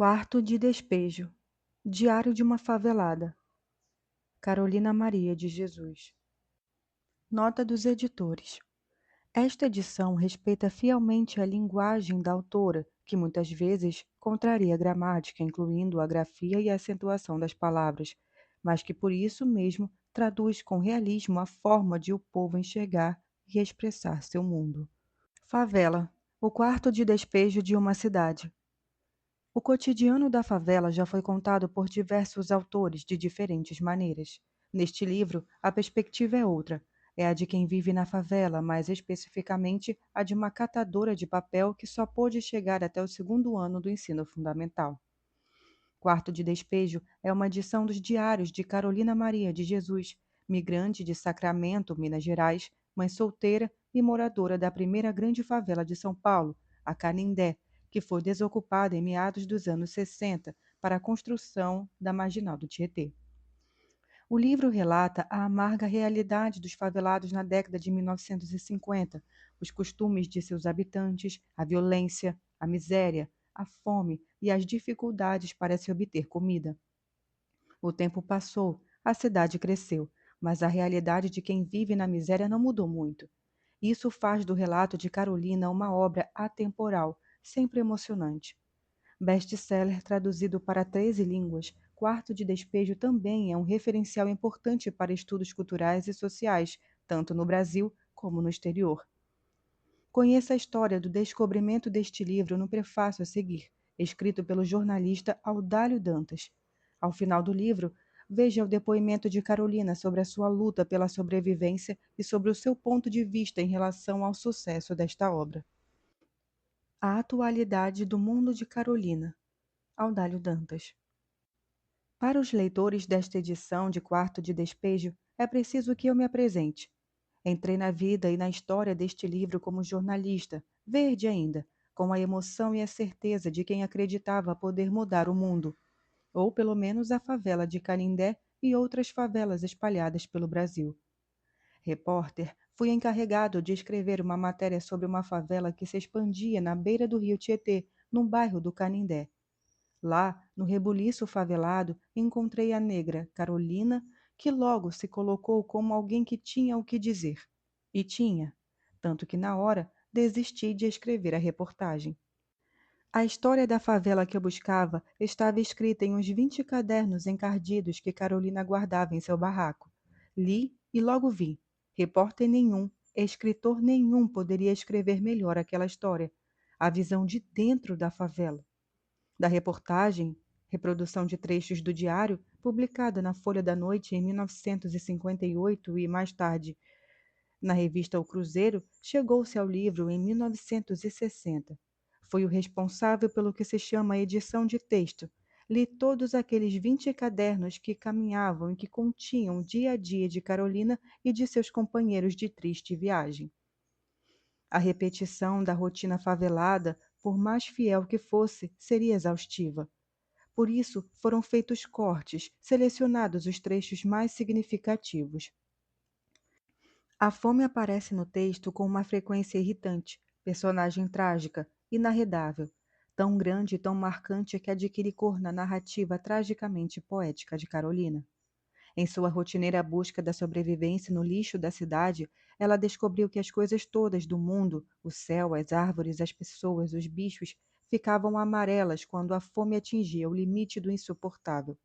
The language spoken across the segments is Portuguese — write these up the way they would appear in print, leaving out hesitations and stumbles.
Quarto de despejo. Diário de uma favelada. Carolina Maria de Jesus. Nota dos editores. Esta edição respeita fielmente a linguagem da autora, que muitas vezes contraria a gramática, incluindo a grafia e a acentuação das palavras, mas que por isso mesmo traduz com realismo a forma de o povo enxergar e expressar seu mundo. Favela. O quarto de despejo de uma cidade. O cotidiano da favela já foi contado por diversos autores de diferentes maneiras. Neste livro, a perspectiva é outra. É a de quem vive na favela, mais especificamente a de uma catadora de papel que só pôde chegar até o segundo ano do ensino fundamental. Quarto de Despejo é uma edição dos diários de Carolina Maria de Jesus, migrante de Sacramento, Minas Gerais, mãe solteira e moradora da primeira grande favela de São Paulo, a Canindé, que foi desocupada em meados dos anos 60 para a construção da Marginal do Tietê. O livro relata a amarga realidade dos favelados na década de 1950, os costumes de seus habitantes, a violência, a miséria, a fome e as dificuldades para se obter comida. O tempo passou, a cidade cresceu, mas a realidade de quem vive na miséria não mudou muito. Isso faz do relato de Carolina uma obra atemporal, sempre emocionante. Best-seller traduzido para 13 línguas, Quarto de Despejo também é um referencial importante para estudos culturais e sociais, tanto no Brasil como no exterior. Conheça a história do descobrimento deste livro no prefácio a seguir, escrito pelo jornalista Audálio Dantas. Ao final do livro, veja o depoimento de Carolina sobre a sua luta pela sobrevivência e sobre o seu ponto de vista em relação ao sucesso desta obra. A atualidade do mundo de Carolina. Audálio Dantas. Para os leitores desta edição de Quarto de Despejo, é preciso que eu me apresente. Entrei na vida e na história deste livro como jornalista, verde ainda, com a emoção e a certeza de quem acreditava poder mudar o mundo, ou pelo menos a favela de Canindé e outras favelas espalhadas pelo Brasil. Repórter, fui encarregado de escrever uma matéria sobre uma favela que se expandia na beira do rio Tietê, num bairro do Canindé. Lá, no rebuliço favelado, encontrei a negra Carolina, que logo se colocou como alguém que tinha o que dizer. E tinha, tanto que na hora desisti de escrever a reportagem. A história da favela que eu buscava estava escrita em uns 20 cadernos encardidos que Carolina guardava em seu barraco. Li e logo vi. Repórter nenhum, escritor nenhum poderia escrever melhor aquela história. A visão de dentro da favela. Da reportagem, reprodução de trechos do diário, publicada na Folha da Noite em 1958 e mais tarde na revista O Cruzeiro, chegou-se ao livro em 1960. Foi o responsável pelo que se chama edição de texto. Li todos aqueles 20 cadernos que caminhavam e que continham o dia a dia de Carolina e de seus companheiros de triste viagem. A repetição da rotina favelada, por mais fiel que fosse, seria exaustiva. Por isso, foram feitos cortes, selecionados os trechos mais significativos. A fome aparece no texto com uma frequência irritante, personagem trágica, inarredável, tão grande e tão marcante que adquire cor na narrativa tragicamente poética de Carolina. Em sua rotineira busca da sobrevivência no lixo da cidade, ela descobriu que as coisas todas do mundo, o céu, as árvores, as pessoas, os bichos, ficavam amarelas quando a fome atingia o limite do insuportável.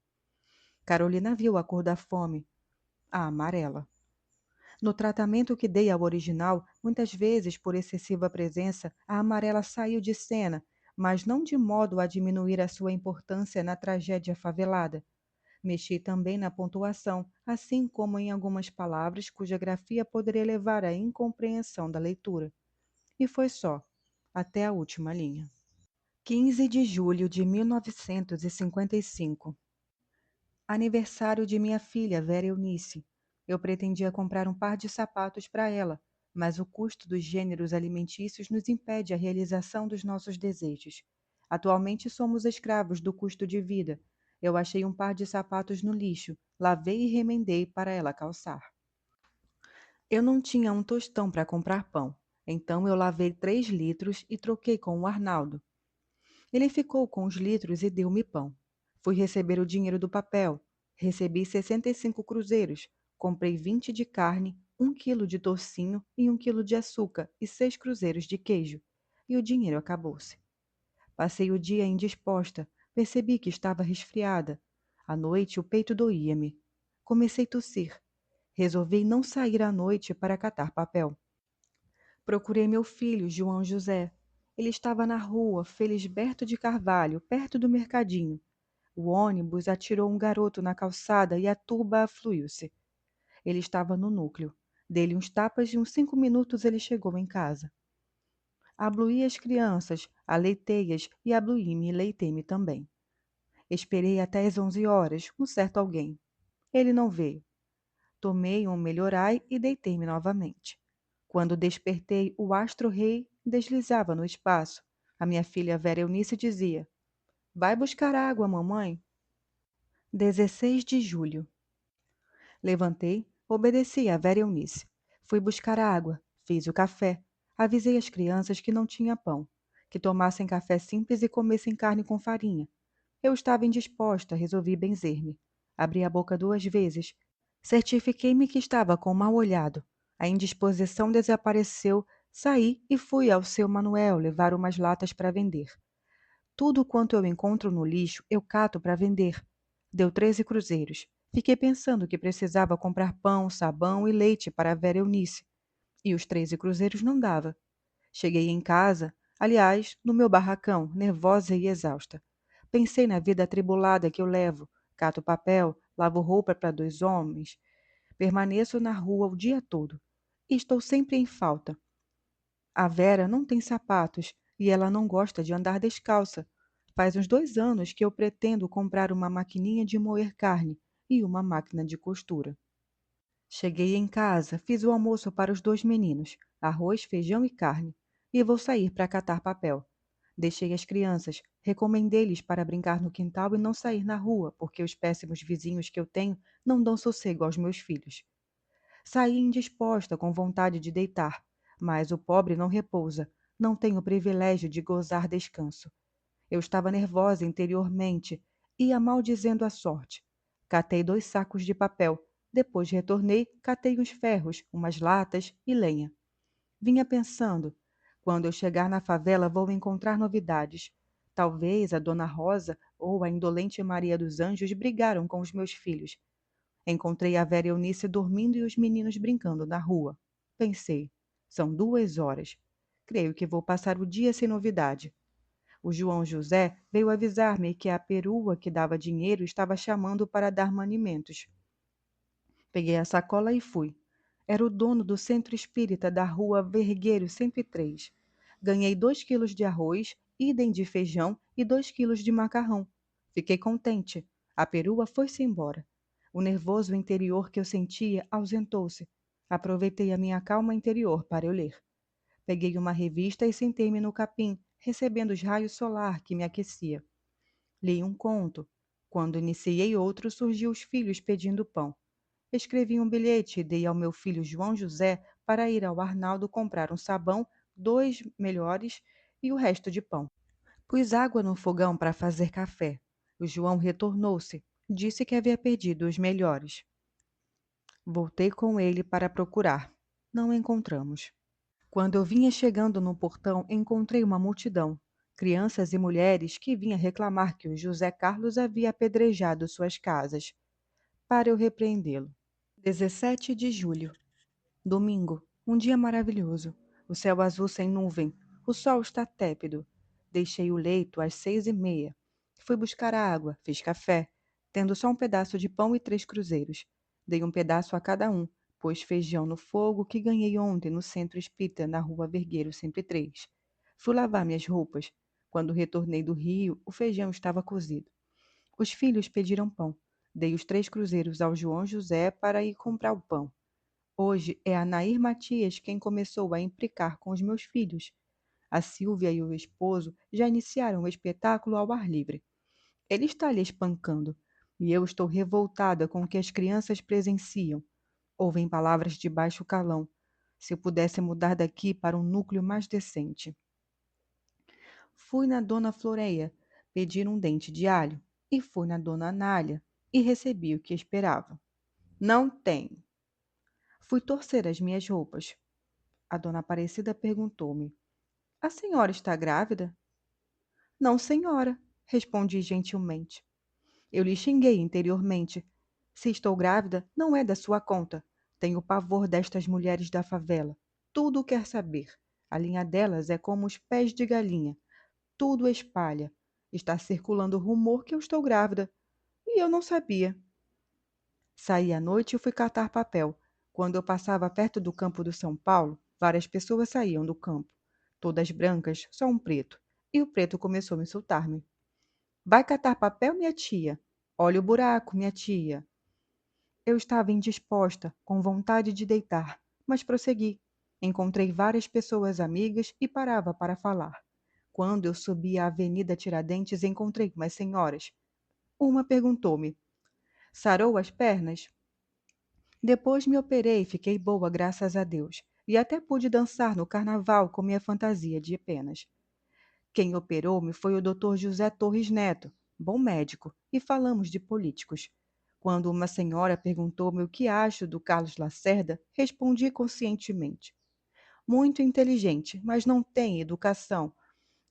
Carolina viu a cor da fome, a amarela. No tratamento que dei ao original, muitas vezes, por excessiva presença, a amarela saiu de cena, mas não de modo a diminuir a sua importância na tragédia favelada. Mexi também na pontuação, assim como em algumas palavras cuja grafia poderia levar à incompreensão da leitura. E foi só, até a última linha. 15 de julho de 1955. Aniversário de minha filha, Vera Eunice. Eu pretendia comprar um par de sapatos para ela, mas o custo dos gêneros alimentícios nos impede a realização dos nossos desejos. Atualmente somos escravos do custo de vida. Eu achei um par de sapatos no lixo, lavei e remendei para ela calçar. Eu não tinha um tostão para comprar pão, então eu lavei 3 litros e troquei com o Arnaldo. Ele ficou com os litros e deu-me pão. Fui receber o dinheiro do papel. Recebi 65 cruzeiros. Comprei 20 de carne, 1 quilo de tocinho e 1 quilo de açúcar e 6 cruzeiros de queijo. E o dinheiro acabou-se. Passei o dia indisposta. Percebi que estava resfriada. À noite o peito doía-me. Comecei a tossir. Resolvi não sair à noite para catar papel. Procurei meu filho, João José. Ele estava na rua Felisberto de Carvalho, perto do mercadinho. O ônibus atirou um garoto na calçada e a turba afluiu-se. Ele estava no núcleo. Dei-lhe uns tapas e uns 5 minutos ele chegou em casa. Abluí as crianças, aleitei-as e abluí-me e leitei-me também. Esperei até às 11 horas, um certo alguém. Ele não veio. Tomei um melhorai e deitei-me novamente. Quando despertei, o astro-rei deslizava no espaço. A minha filha Vera Eunice dizia: Vai buscar água, mamãe. 16 de julho. Levantei, obedeci a Vera Eunice. Fui buscar água, fiz o café. Avisei as crianças que não tinha pão, que tomassem café simples e comessem carne com farinha. Eu estava indisposta, resolvi benzer-me. Abri a boca 2 vezes. Certifiquei-me que estava com mau olhado. A indisposição desapareceu, saí e fui ao seu Manuel levar umas latas para vender. Tudo quanto eu encontro no lixo, eu cato para vender. Deu 13 cruzeiros. Fiquei pensando que precisava comprar pão, sabão e leite para a Vera Eunice. E os 13 cruzeiros não dava. Cheguei em casa, aliás, no meu barracão, nervosa e exausta. Pensei na vida atribulada que eu levo. Cato papel, lavo roupa para 2 homens. Permaneço na rua o dia todo. E estou sempre em falta. A Vera não tem sapatos e ela não gosta de andar descalça. Faz uns 2 anos que eu pretendo comprar uma maquininha de moer carne e uma máquina de costura. Cheguei em casa, fiz o almoço para os 2 meninos, arroz, feijão e carne, e vou sair para catar papel. Deixei as crianças, recomendei-lhes para brincar no quintal e não sair na rua, porque os péssimos vizinhos que eu tenho não dão sossego aos meus filhos. Saí indisposta, com vontade de deitar, mas o pobre não repousa, não tem o privilégio de gozar descanso. Eu estava nervosa interiormente, ia maldizendo a sorte. Catei 2 sacos de papel, depois retornei, catei uns ferros, umas latas e lenha. Vinha pensando, quando eu chegar na favela vou encontrar novidades. Talvez a Dona Rosa ou a indolente Maria dos Anjos brigaram com os meus filhos. Encontrei a Vera Eunice dormindo e os meninos brincando na rua. Pensei, são 2 horas. Creio que vou passar o dia sem novidade. O João José veio avisar-me que a perua que dava dinheiro estava chamando para dar manimentos. Peguei a sacola e fui. Era o dono do centro espírita da rua Vergueiro 103. Ganhei 2 quilos de arroz, idem de feijão e 2 quilos de macarrão. Fiquei contente. A perua foi-se embora. O nervoso interior que eu sentia ausentou-se. Aproveitei a minha calma interior para eu ler. Peguei uma revista e sentei-me no capim, recebendo os raios solar que me aquecia. Li um conto. Quando iniciei outro, surgiu os filhos pedindo pão. Escrevi um bilhete e dei ao meu filho João José para ir ao Arnaldo comprar um sabão, 2 melhores e o resto de pão. Pus água no fogão para fazer café. O João retornou-se. Disse que havia perdido os melhores. Voltei com ele para procurar. Não encontramos. Quando eu vinha chegando no portão, encontrei uma multidão. Crianças e mulheres que vinham reclamar que o José Carlos havia apedrejado suas casas. Para eu repreendê-lo. 17 de julho. Domingo. Um dia maravilhoso. O céu azul sem nuvem. O sol está tépido. Deixei o leito às 6h30. Fui buscar a água, fiz café, tendo só um pedaço de pão e 3 cruzeiros. Dei um pedaço a cada um, pus feijão no fogo que ganhei ontem no centro espírita na rua Vergueiro 103. Fui lavar minhas roupas. Quando retornei do rio, o feijão estava cozido. Os filhos pediram pão. Dei os 3 cruzeiros ao João José para ir comprar o pão. Hoje é a Nair Matias quem começou a implicar com os meus filhos. A Sílvia e o esposo já iniciaram o espetáculo ao ar livre. Ele está lhe espancando, e eu estou revoltada com o que as crianças presenciam. Ouvem palavras de baixo calão. Se eu pudesse mudar daqui para um núcleo mais decente. Fui na dona Floreia pedir um dente de alho e fui na dona Anália e recebi o que esperava. Não tem. Fui torcer as minhas roupas. A dona Aparecida perguntou-me: A senhora está grávida? Não, senhora, respondi gentilmente. Eu lhe xinguei interiormente. Se estou grávida, não é da sua conta. Tenho pavor destas mulheres da favela. Tudo quer saber. A linha delas é como os pés de galinha. Tudo espalha. Está circulando o rumor que eu estou grávida. E eu não sabia. Saí à noite e fui catar papel. Quando eu passava perto do campo do São Paulo, várias pessoas saíam do campo. Todas brancas, só um preto. E o preto começou a insultar-me. Vai catar papel, minha tia? Olha o buraco, minha tia. Eu estava indisposta, com vontade de deitar, mas prossegui. Encontrei várias pessoas amigas e parava para falar. Quando eu subi a Avenida Tiradentes, encontrei umas senhoras. Uma perguntou-me: Sarou as pernas? Depois me operei e fiquei boa, graças a Deus. E até pude dançar no carnaval com minha fantasia de penas. Quem operou-me foi o Dr. José Torres Neto, bom médico, e falamos de políticos. Quando uma senhora perguntou-me o que acho do Carlos Lacerda, respondi conscientemente. Muito inteligente, mas não tem educação.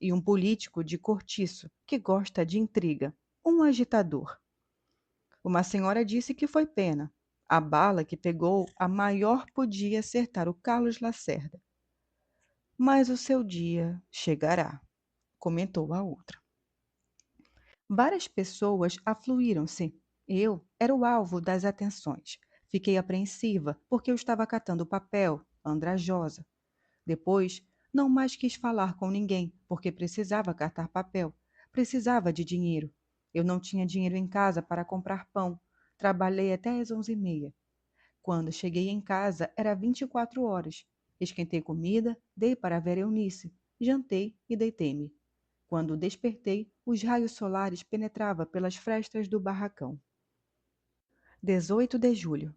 E um político de cortiço, que gosta de intriga. Um agitador. Uma senhora disse que foi pena. A bala que pegou, a maior podia acertar o Carlos Lacerda. Mas o seu dia chegará, comentou a outra. Várias pessoas afluíram-se. Eu era o alvo das atenções. Fiquei apreensiva, porque eu estava catando papel, andrajosa. Depois, não mais quis falar com ninguém, porque precisava catar papel. Precisava de dinheiro. Eu não tinha dinheiro em casa para comprar pão. Trabalhei até às 11h30. Quando cheguei em casa, era 24 horas. Esquentei comida, dei para a Vera Eunice, jantei e deitei-me. Quando despertei, os raios solares penetravam pelas frestas do barracão. 18 de julho.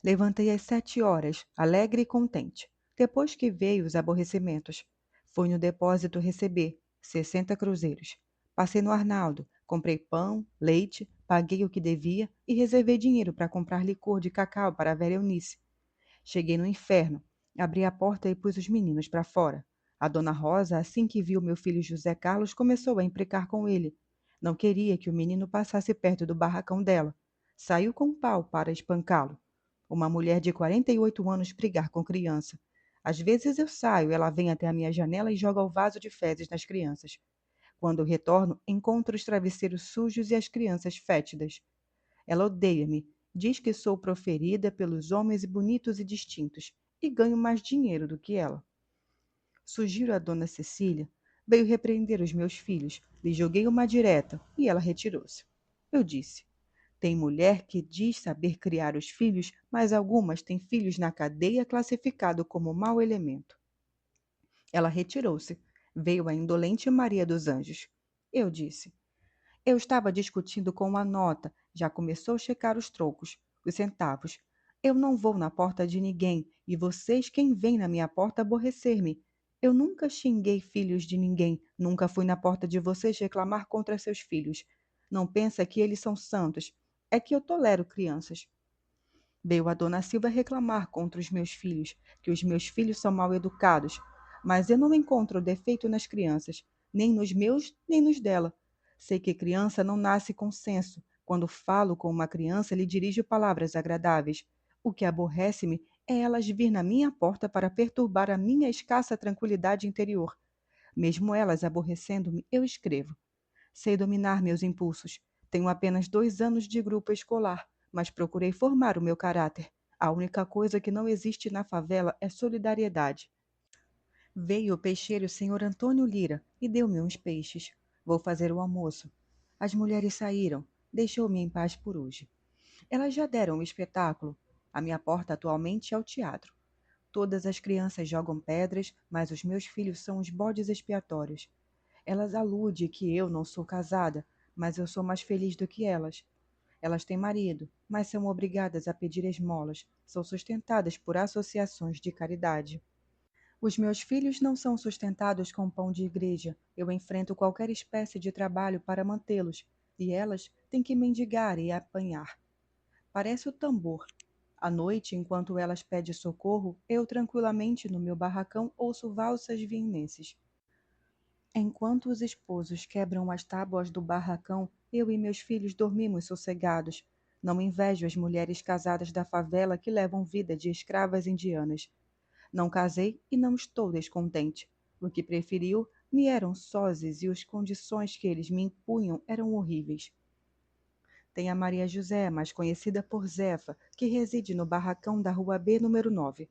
Levantei às 7h, alegre e contente. Depois que veio os aborrecimentos. Fui no depósito receber 60 cruzeiros. Passei no Arnaldo, comprei pão, leite, paguei o que devia e reservei dinheiro para comprar licor de cacau para a Vera Eunice. Cheguei no inferno, abri a porta e pus os meninos para fora. A dona Rosa, assim que viu meu filho José Carlos, começou a implicar com ele. Não queria que o menino passasse perto do barracão dela. Saiu com um pau para espancá-lo. Uma mulher de 48 anos brigar com criança. Às vezes eu saio, ela vem até a minha janela e joga o vaso de fezes nas crianças. Quando retorno, encontro os travesseiros sujos e as crianças fétidas. Ela odeia-me, diz que sou proferida pelos homens bonitos e distintos, e ganho mais dinheiro do que ela. Sugiro à dona Cecília, veio repreender os meus filhos, lhe joguei uma direta, e ela retirou-se. Eu disse, tem mulher que diz saber criar os filhos, mas algumas têm filhos na cadeia classificado como mau elemento. Ela retirou-se. Veio a indolente Maria dos Anjos. Eu disse, eu estava discutindo com a nota, já começou a checar os trocos, os centavos. Eu não vou na porta de ninguém, e vocês quem vem na minha porta aborrecer-me. Eu nunca xinguei filhos de ninguém, nunca fui na porta de vocês reclamar contra seus filhos. Não pensa que eles são santos. É que eu tolero crianças. Veio a dona Silva reclamar contra os meus filhos, que os meus filhos são mal educados. Mas eu não encontro defeito nas crianças, nem nos meus, nem nos dela. Sei que criança não nasce com senso. Quando falo com uma criança, lhe dirijo palavras agradáveis. O que aborrece-me é elas vir na minha porta para perturbar a minha escassa tranquilidade interior. Mesmo elas aborrecendo-me, eu escrevo. Sei dominar meus impulsos. Tenho apenas 2 anos de grupo escolar, mas procurei formar o meu caráter. A única coisa que não existe na favela é solidariedade. Veio o peixeiro senhor Antônio Lira e deu-me uns peixes. Vou fazer o almoço. As mulheres saíram. Deixou-me em paz por hoje. Elas já deram o espetáculo. A minha porta atualmente é o teatro. Todas as crianças jogam pedras, mas os meus filhos são os bodes expiatórios. Elas aludem que eu não sou casada, mas eu sou mais feliz do que elas. Elas têm marido, mas são obrigadas a pedir esmolas, são sustentadas por associações de caridade. Os meus filhos não são sustentados com pão de igreja. Eu enfrento qualquer espécie de trabalho para mantê-los, e elas têm que mendigar e apanhar. Parece o tambor. À noite, enquanto elas pedem socorro, eu tranquilamente no meu barracão ouço valsas vienenses. Enquanto os esposos quebram as tábuas do barracão, eu e meus filhos dormimos sossegados. Não invejo as mulheres casadas da favela que levam vida de escravas indianas. Não casei e não estou descontente. O que preferiu me eram sozes e as condições que eles me impunham eram horríveis. Tem a Maria José, mais conhecida por Zefa, que reside no barracão da Rua B, número 9.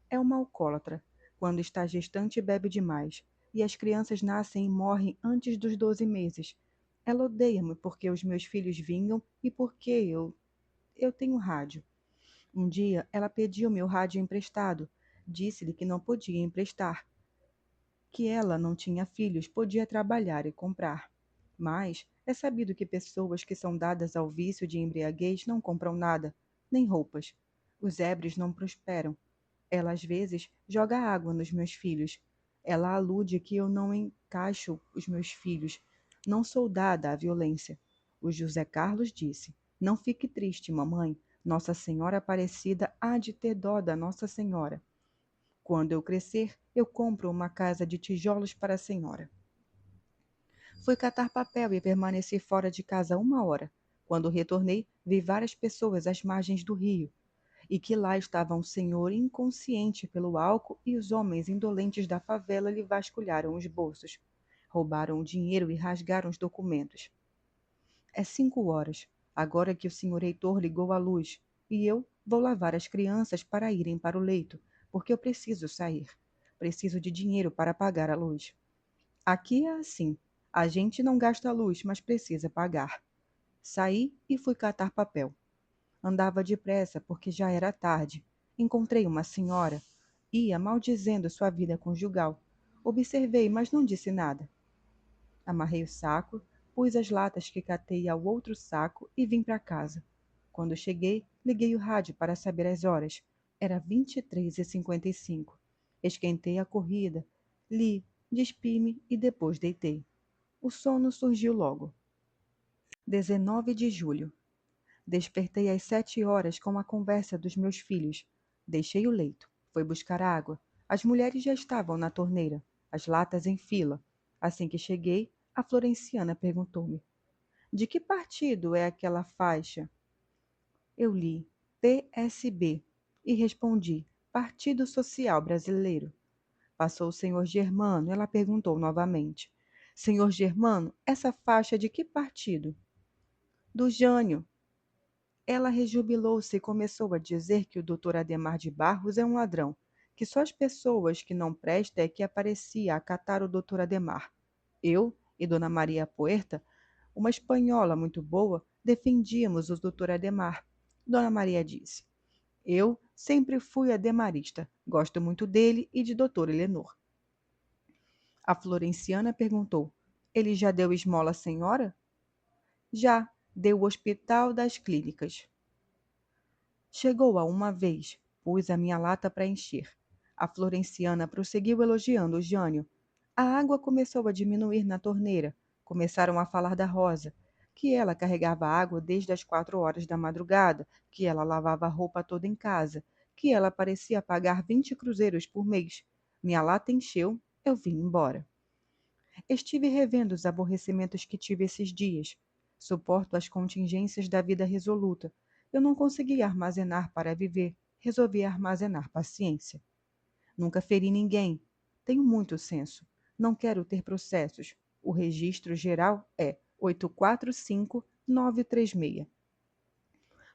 É uma alcoólatra. Quando está gestante, bebe demais. E as crianças nascem e morrem antes dos 12 meses. Ela odeia-me porque os meus filhos vingam e porque eu tenho rádio. Um dia, ela pediu meu rádio emprestado. Disse-lhe que não podia emprestar, que ela não tinha filhos, podia trabalhar e comprar. Mas é sabido que pessoas que são dadas ao vício de embriaguez não compram nada, nem roupas. Os ébrios não prosperam. Ela às vezes joga água nos meus filhos. Ela alude que eu não encaixo os meus filhos. Não sou dada à violência. O José Carlos disse: Não fique triste, mamãe. Nossa Senhora Aparecida há de ter dó da Nossa Senhora. Quando eu crescer, eu compro uma casa de tijolos para a senhora. Fui catar papel e permaneci fora de casa 1 hora. Quando retornei, vi várias pessoas às margens do rio, e que lá estava um senhor inconsciente pelo álcool e os homens indolentes da favela lhe vasculharam os bolsos. Roubaram o dinheiro e rasgaram os documentos. É 5 horas, agora que o senhor Heitor ligou a luz, e eu vou lavar as crianças para irem para o leito, porque eu preciso sair. Preciso de dinheiro para pagar a luz. Aqui é assim. A gente não gasta luz, mas precisa pagar. Saí e fui catar papel. Andava depressa porque já era tarde. Encontrei uma senhora. Ia maldizendo sua vida conjugal. Observei, mas não disse nada. Amarrei o saco, pus as latas que catei ao outro saco e vim para casa. Quando cheguei, liguei o rádio para saber as horas. Era 23h55. Esquentei a corrida, li, despi-me e depois deitei. O sono surgiu logo. 19 de julho. Despertei às 7 horas com a conversa dos meus filhos. Deixei o leito. Fui buscar água. As mulheres já estavam na torneira, as latas em fila. Assim que cheguei, a Florenciana perguntou-me: De que partido é aquela faixa? Eu li PSB e respondi: Partido Social Brasileiro. Passou o senhor Germano. Ela perguntou novamente: Senhor Germano, essa faixa é de que partido? Do Jânio. Ela rejubilou-se e começou a dizer que o doutor Adhemar de Barros é um ladrão, que só as pessoas que não prestam é que aparecia a catar o doutor Adhemar. Eu e Dona Maria Puerta, uma espanhola muito boa, defendíamos o doutor Adhemar. Dona Maria disse: Eu sempre fui ademarista, gosto muito dele e de doutor Helenor. A Florenciana perguntou: Ele já deu esmola à senhora? Já, deu o Hospital das Clínicas. Chegou a uma vez, pus a minha lata para encher. A Florenciana prosseguiu elogiando o Jânio. A água começou a diminuir na torneira. Começaram a falar da Rosa, que ela carregava água desde as 4 horas da madrugada, que ela lavava a roupa toda em casa, que ela parecia pagar 20 cruzeiros por mês. Minha lata encheu, eu vim embora. Estive revendo os aborrecimentos que tive esses dias. Suporto as contingências da vida resoluta. Eu não consegui armazenar para viver. Resolvi armazenar paciência. Nunca feri ninguém. Tenho muito senso. Não quero ter processos. O registro geral é 845936.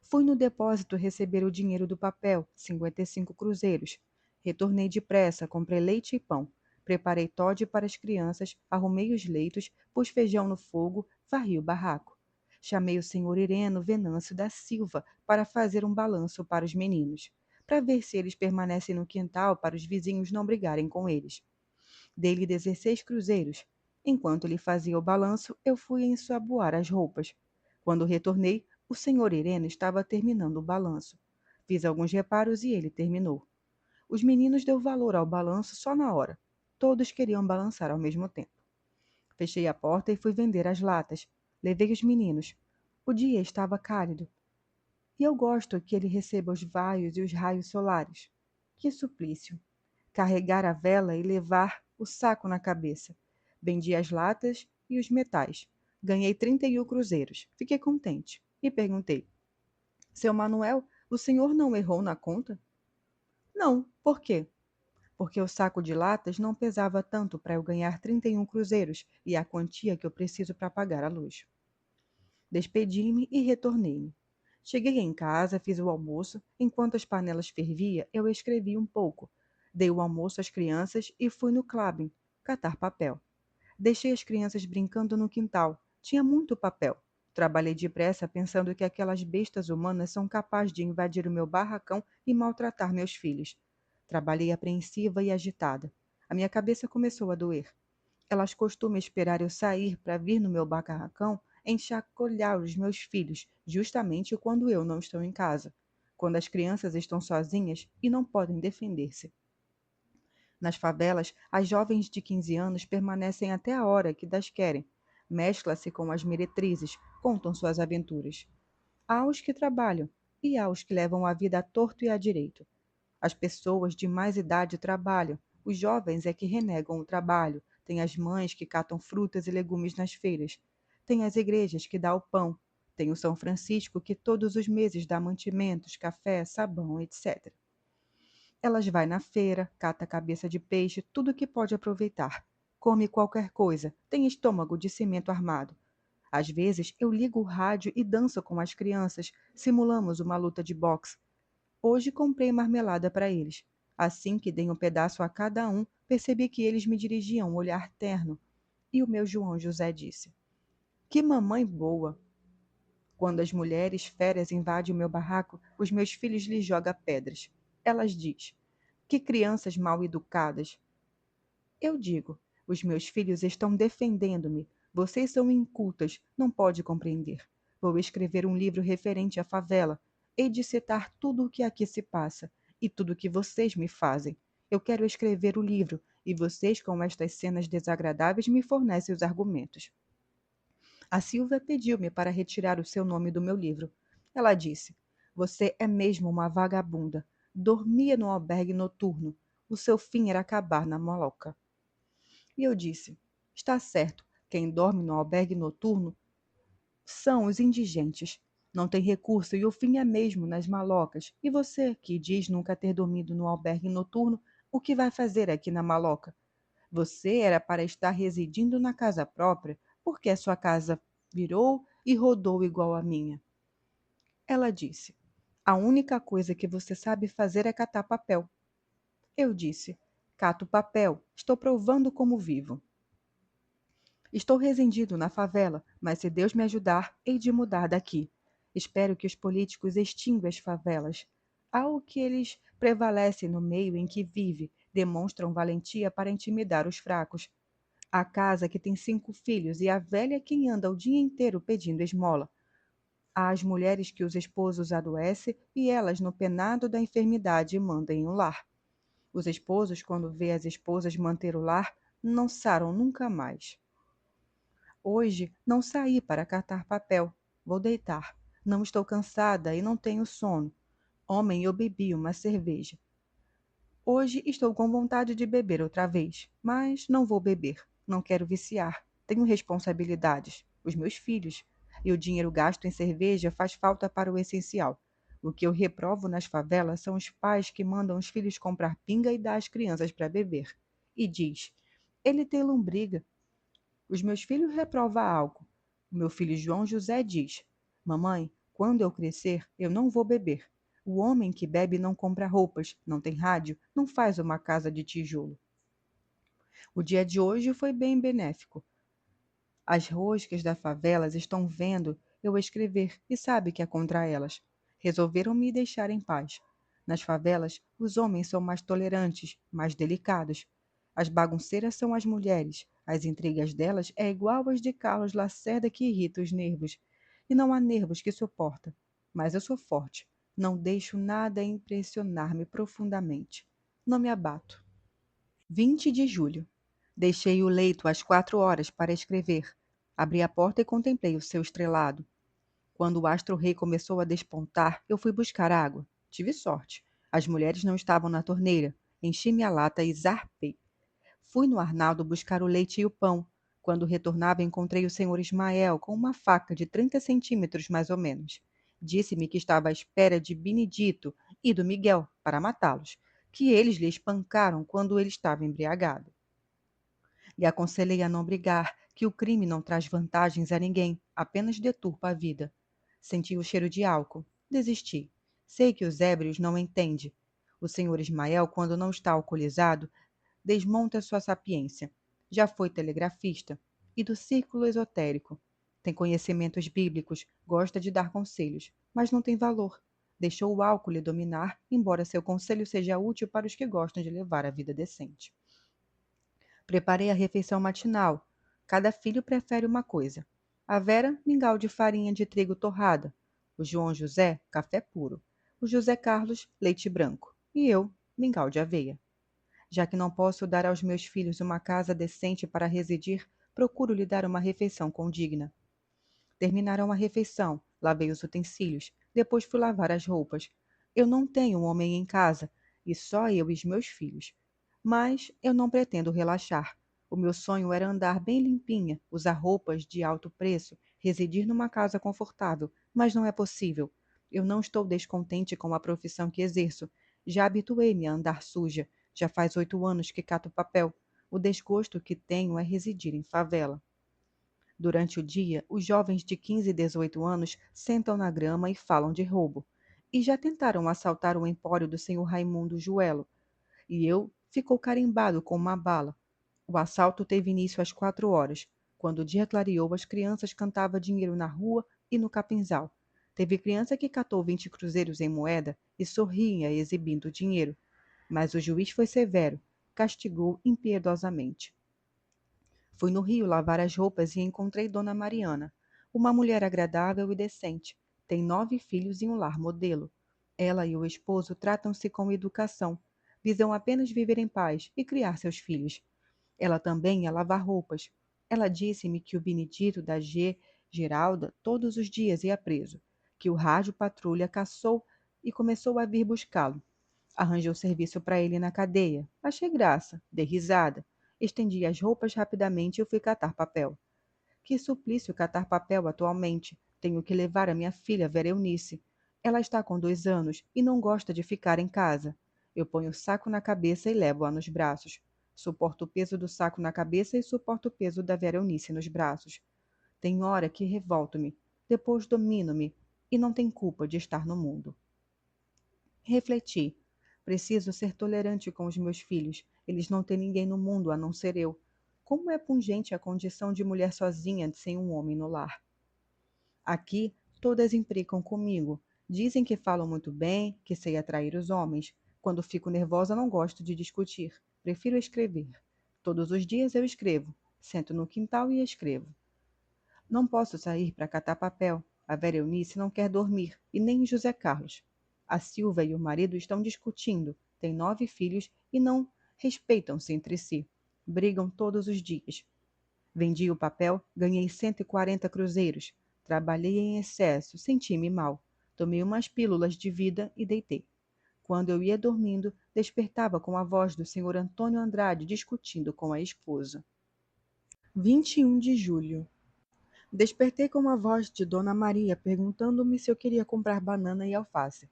Fui no depósito receber o dinheiro do papel, 55 cruzeiros. Retornei depressa, comprei leite e pão. Preparei toddy para as crianças, arrumei os leitos, pus feijão no fogo, varri o barraco. Chamei o senhor Ireno Venâncio da Silva para fazer um balanço para os meninos, para ver se eles permanecem no quintal para os vizinhos não brigarem com eles. Dei-lhe 16 cruzeiros. Enquanto ele fazia o balanço, eu fui ensaboar as roupas. Quando retornei, o senhor Irene estava terminando o balanço. Fiz alguns reparos e ele terminou. Os meninos deu valor ao balanço só na hora. Todos queriam balançar ao mesmo tempo. Fechei a porta e fui vender as latas. Levei os meninos. O dia estava cálido. E eu gosto que ele receba os vaios e os raios solares. Que suplício! Carregar a vela e levar o saco na cabeça. Vendi as latas e os metais. Ganhei 31 cruzeiros. Fiquei contente. E perguntei: Seu Manuel, o senhor não errou na conta? Não. Por quê? Porque o saco de latas não pesava tanto para eu ganhar 31 cruzeiros e a quantia que eu preciso para pagar a luz. Despedi-me e retornei-me. Cheguei em casa, fiz o almoço. Enquanto as panelas fervia, eu escrevi um pouco. Dei o almoço às crianças e fui no clubbing catar papel. Deixei as crianças brincando no quintal. Tinha muito papel. Trabalhei depressa pensando que aquelas bestas humanas são capazes de invadir o meu barracão e maltratar meus filhos. Trabalhei apreensiva e agitada. A minha cabeça começou a doer. Elas costumam esperar eu sair para vir no meu barracão enxacolhar os meus filhos, justamente quando eu não estou em casa, quando as crianças estão sozinhas e não podem defender-se. Nas favelas, as jovens de 15 anos permanecem até a hora que das querem. Mescla-se com as meretrizes, contam suas aventuras. Há os que trabalham e há os que levam a vida a torto e a direito. As pessoas de mais idade trabalham, os jovens é que renegam o trabalho, tem as mães que catam frutas e legumes nas feiras, tem as igrejas que dá o pão, tem o São Francisco que todos os meses dá mantimentos, café, sabão, etc. Elas vai na feira, cata cabeça de peixe, tudo que pode aproveitar. Come qualquer coisa, tem estômago de cimento armado. Às vezes eu ligo o rádio e danço com as crianças, simulamos uma luta de boxe. Hoje comprei marmelada para eles. Assim que dei um pedaço a cada um, percebi que eles me dirigiam um olhar terno. E o meu João José disse: Que mamãe boa! Quando as mulheres férias invadem o meu barraco, os meus filhos lhes jogam pedras. Elas diz: Que crianças mal educadas! Eu digo: Os meus filhos estão defendendo-me. Vocês são incultas, não pode compreender. Vou escrever um livro referente à favela. Hei de citar tudo o que aqui se passa e tudo o que vocês me fazem. Eu quero escrever o livro e vocês, com estas cenas desagradáveis, me fornecem os argumentos. A Silvia pediu-me para retirar o seu nome do meu livro. Ela disse: Você é mesmo uma vagabunda. Dormia no albergue noturno. O seu fim era acabar na maloca. E eu disse: Está certo, quem dorme no albergue noturno são os indigentes. Não tem recurso e o fim é mesmo nas malocas. E você, que diz nunca ter dormido no albergue noturno, o que vai fazer aqui na maloca? Você era para estar residindo na casa própria, porque a sua casa virou e rodou igual a minha. Ela disse: A única coisa que você sabe fazer é catar papel. Eu disse: Cato papel, estou provando como vivo. Estou residindo na favela, mas se Deus me ajudar, hei de mudar daqui. Espero que os políticos extinguam as favelas. Ao que eles prevalecem no meio em que vive, demonstram valentia para intimidar os fracos. A casa que tem 5 filhos e a velha quem anda o dia inteiro pedindo esmola. Há as mulheres que os esposos adoecem e elas no penado da enfermidade mandam em um lar. Os esposos, quando vê as esposas manter o lar, não saram nunca mais. Hoje não saí para catar papel. Vou deitar. Não estou cansada e não tenho sono. Homem, eu bebi uma cerveja. Hoje estou com vontade de beber outra vez, mas não vou beber. Não quero viciar. Tenho responsabilidades. Os meus filhos. E o dinheiro gasto em cerveja faz falta para o essencial. O que eu reprovo nas favelas são os pais que mandam os filhos comprar pinga e dar às crianças para beber. E diz: ele tem lombriga. Os meus filhos reprovam álcool. O meu filho João José diz: Mamãe, quando eu crescer, eu não vou beber. O homem que bebe não compra roupas, não tem rádio, não faz uma casa de tijolo. O dia de hoje foi bem benéfico. As roscas das favelas estão vendo eu escrever e sabe que é contra elas. Resolveram me deixar em paz. Nas favelas, os homens são mais tolerantes, mais delicados. As bagunceiras são as mulheres. As intrigas delas é igual às de Carlos Lacerda que irrita os nervos. E não há nervos que suporta. Mas eu sou forte. Não deixo nada impressionar-me profundamente. Não me abato. 20 de julho. Deixei o leito às 4 horas para escrever. Abri a porta e contemplei o céu estrelado. Quando o astro-rei começou a despontar, eu fui buscar água. Tive sorte. As mulheres não estavam na torneira. Enchi minha lata e zarpei. Fui no Arnaldo buscar o leite e o pão. Quando retornava, encontrei o senhor Ismael com uma faca de 30 centímetros, mais ou menos. Disse-me que estava à espera de Benedito e do Miguel para matá-los, que eles lhe espancaram quando ele estava embriagado. Lhe aconselhei a não brigar, que o crime não traz vantagens a ninguém, apenas deturpa a vida. Senti o cheiro de álcool. Desisti. Sei que os ébrios não entendem. O senhor Ismael, quando não está alcoolizado, desmonta sua sapiência. Já foi telegrafista e do círculo esotérico. Tem conhecimentos bíblicos, gosta de dar conselhos, mas não tem valor. Deixou o álcool lhe dominar, embora seu conselho seja útil para os que gostam de levar a vida decente. Preparei a refeição matinal. Cada filho prefere uma coisa. A Vera, mingau de farinha de trigo torrada. O João José, café puro. O José Carlos, leite branco. E eu, mingau de aveia. Já que não posso dar aos meus filhos uma casa decente para residir, procuro lhe dar uma refeição condigna. Terminaram a refeição, lavei os utensílios, depois fui lavar as roupas. Eu não tenho um homem em casa, e só eu e os meus filhos. Mas eu não pretendo relaxar. O meu sonho era andar bem limpinha, usar roupas de alto preço, residir numa casa confortável, mas não é possível. Eu não estou descontente com a profissão que exerço. Já habituei-me a andar suja. Já faz 8 anos que cato papel. O desgosto que tenho é residir em favela. Durante o dia, os jovens de 15 e 18 anos sentam na grama e falam de roubo. E já tentaram assaltar o empório do senhor Raimundo Juelo. E eu ficou carimbado com uma bala. O assalto teve início às 4 horas. Quando o dia clareou, as crianças cantavam dinheiro na rua e no capinzal. Teve criança que catou 20 cruzeiros em moeda e sorria exibindo o dinheiro. Mas o juiz foi severo, castigou impiedosamente. Fui no rio lavar as roupas e encontrei Dona Mariana, uma mulher agradável e decente. Tem 9 filhos e um lar modelo. Ela e o esposo tratam-se com educação. Visam apenas viver em paz e criar seus filhos. Ela também ia lavar roupas. Ela disse-me que o Benedito da Geralda todos os dias ia preso, que o rádio patrulha caçou e começou a vir buscá-lo. Arranjou serviço para ele na cadeia. Achei graça, dei risada. Estendi as roupas rapidamente e fui catar papel. Que suplício catar papel atualmente. Tenho que levar a minha filha Vera Eunice. Ela está com 2 anos e não gosta de ficar em casa. Eu ponho o saco na cabeça e levo-a nos braços. Suporto o peso do saco na cabeça e suporto o peso da Vera Eunice nos braços. Tem hora que revolto-me, depois domino-me e não tem culpa de estar no mundo. Refleti. Preciso ser tolerante com os meus filhos. Eles não têm ninguém no mundo a não ser eu. Como é pungente a condição de mulher sozinha sem um homem no lar. Aqui, todas implicam comigo. Dizem que falo muito bem, que sei atrair os homens. Quando fico nervosa, não gosto de discutir. Prefiro escrever. Todos os dias eu escrevo. Sento no quintal e escrevo. Não posso sair para catar papel. A Vera Eunice não quer dormir, e nem o José Carlos. A Silva e o marido estão discutindo. Têm 9 filhos e não respeitam-se entre si. Brigam todos os dias. Vendi o papel, ganhei 140 cruzeiros. Trabalhei em excesso, senti-me mal. Tomei umas pílulas de vida e deitei. Quando eu ia dormindo, despertava com a voz do senhor Antônio Andrade discutindo com a esposa. 21 de julho. Despertei com a voz de Dona Maria perguntando-me se eu queria comprar banana e alface.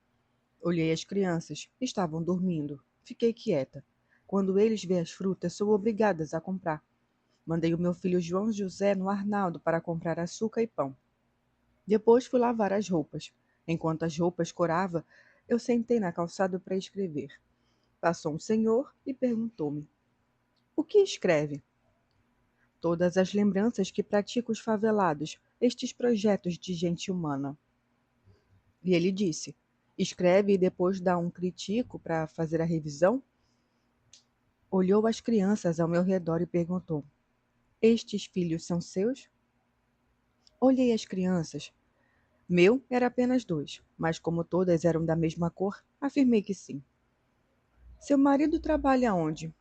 Olhei as crianças. Estavam dormindo. Fiquei quieta. Quando eles vêem as frutas, sou obrigada a comprar. Mandei o meu filho João José no Arnaldo para comprar açúcar e pão. Depois fui lavar as roupas. Enquanto as roupas corava, eu sentei na calçada para escrever. Passou um senhor e perguntou-me: "O que escreve?" Todas as lembranças que pratico os favelados, estes projetos de gente humana. E ele disse: "Escreve e depois dá um critico para fazer a revisão?" Olhou as crianças ao meu redor e perguntou: "Estes filhos são seus?" Olhei as crianças. Meu era apenas 2, mas como todas eram da mesma cor, afirmei que sim. Seu marido trabalha onde?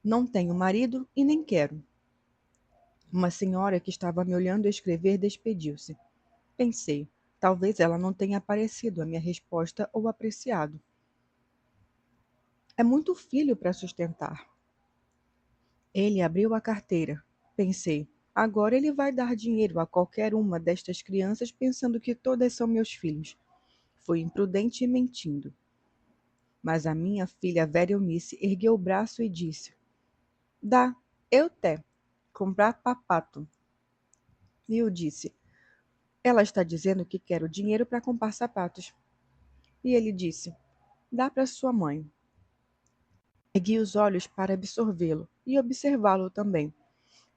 Não tenho marido e nem quero. Uma senhora que estava me olhando escrever despediu-se. Pensei, talvez ela não tenha aparecido a minha resposta ou apreciado. É muito filho para sustentar. Ele abriu a carteira. Pensei, agora ele vai dar dinheiro a qualquer uma destas crianças pensando que todas são meus filhos. Fui imprudente e mentindo. Mas a minha filha velha Eunice ergueu o braço e disse: Dá, eu té, comprar papato. E eu disse: Ela está dizendo que quer o dinheiro para comprar sapatos. E ele disse: Dá para sua mãe. Ergui os olhos para absorvê-lo e observá-lo também.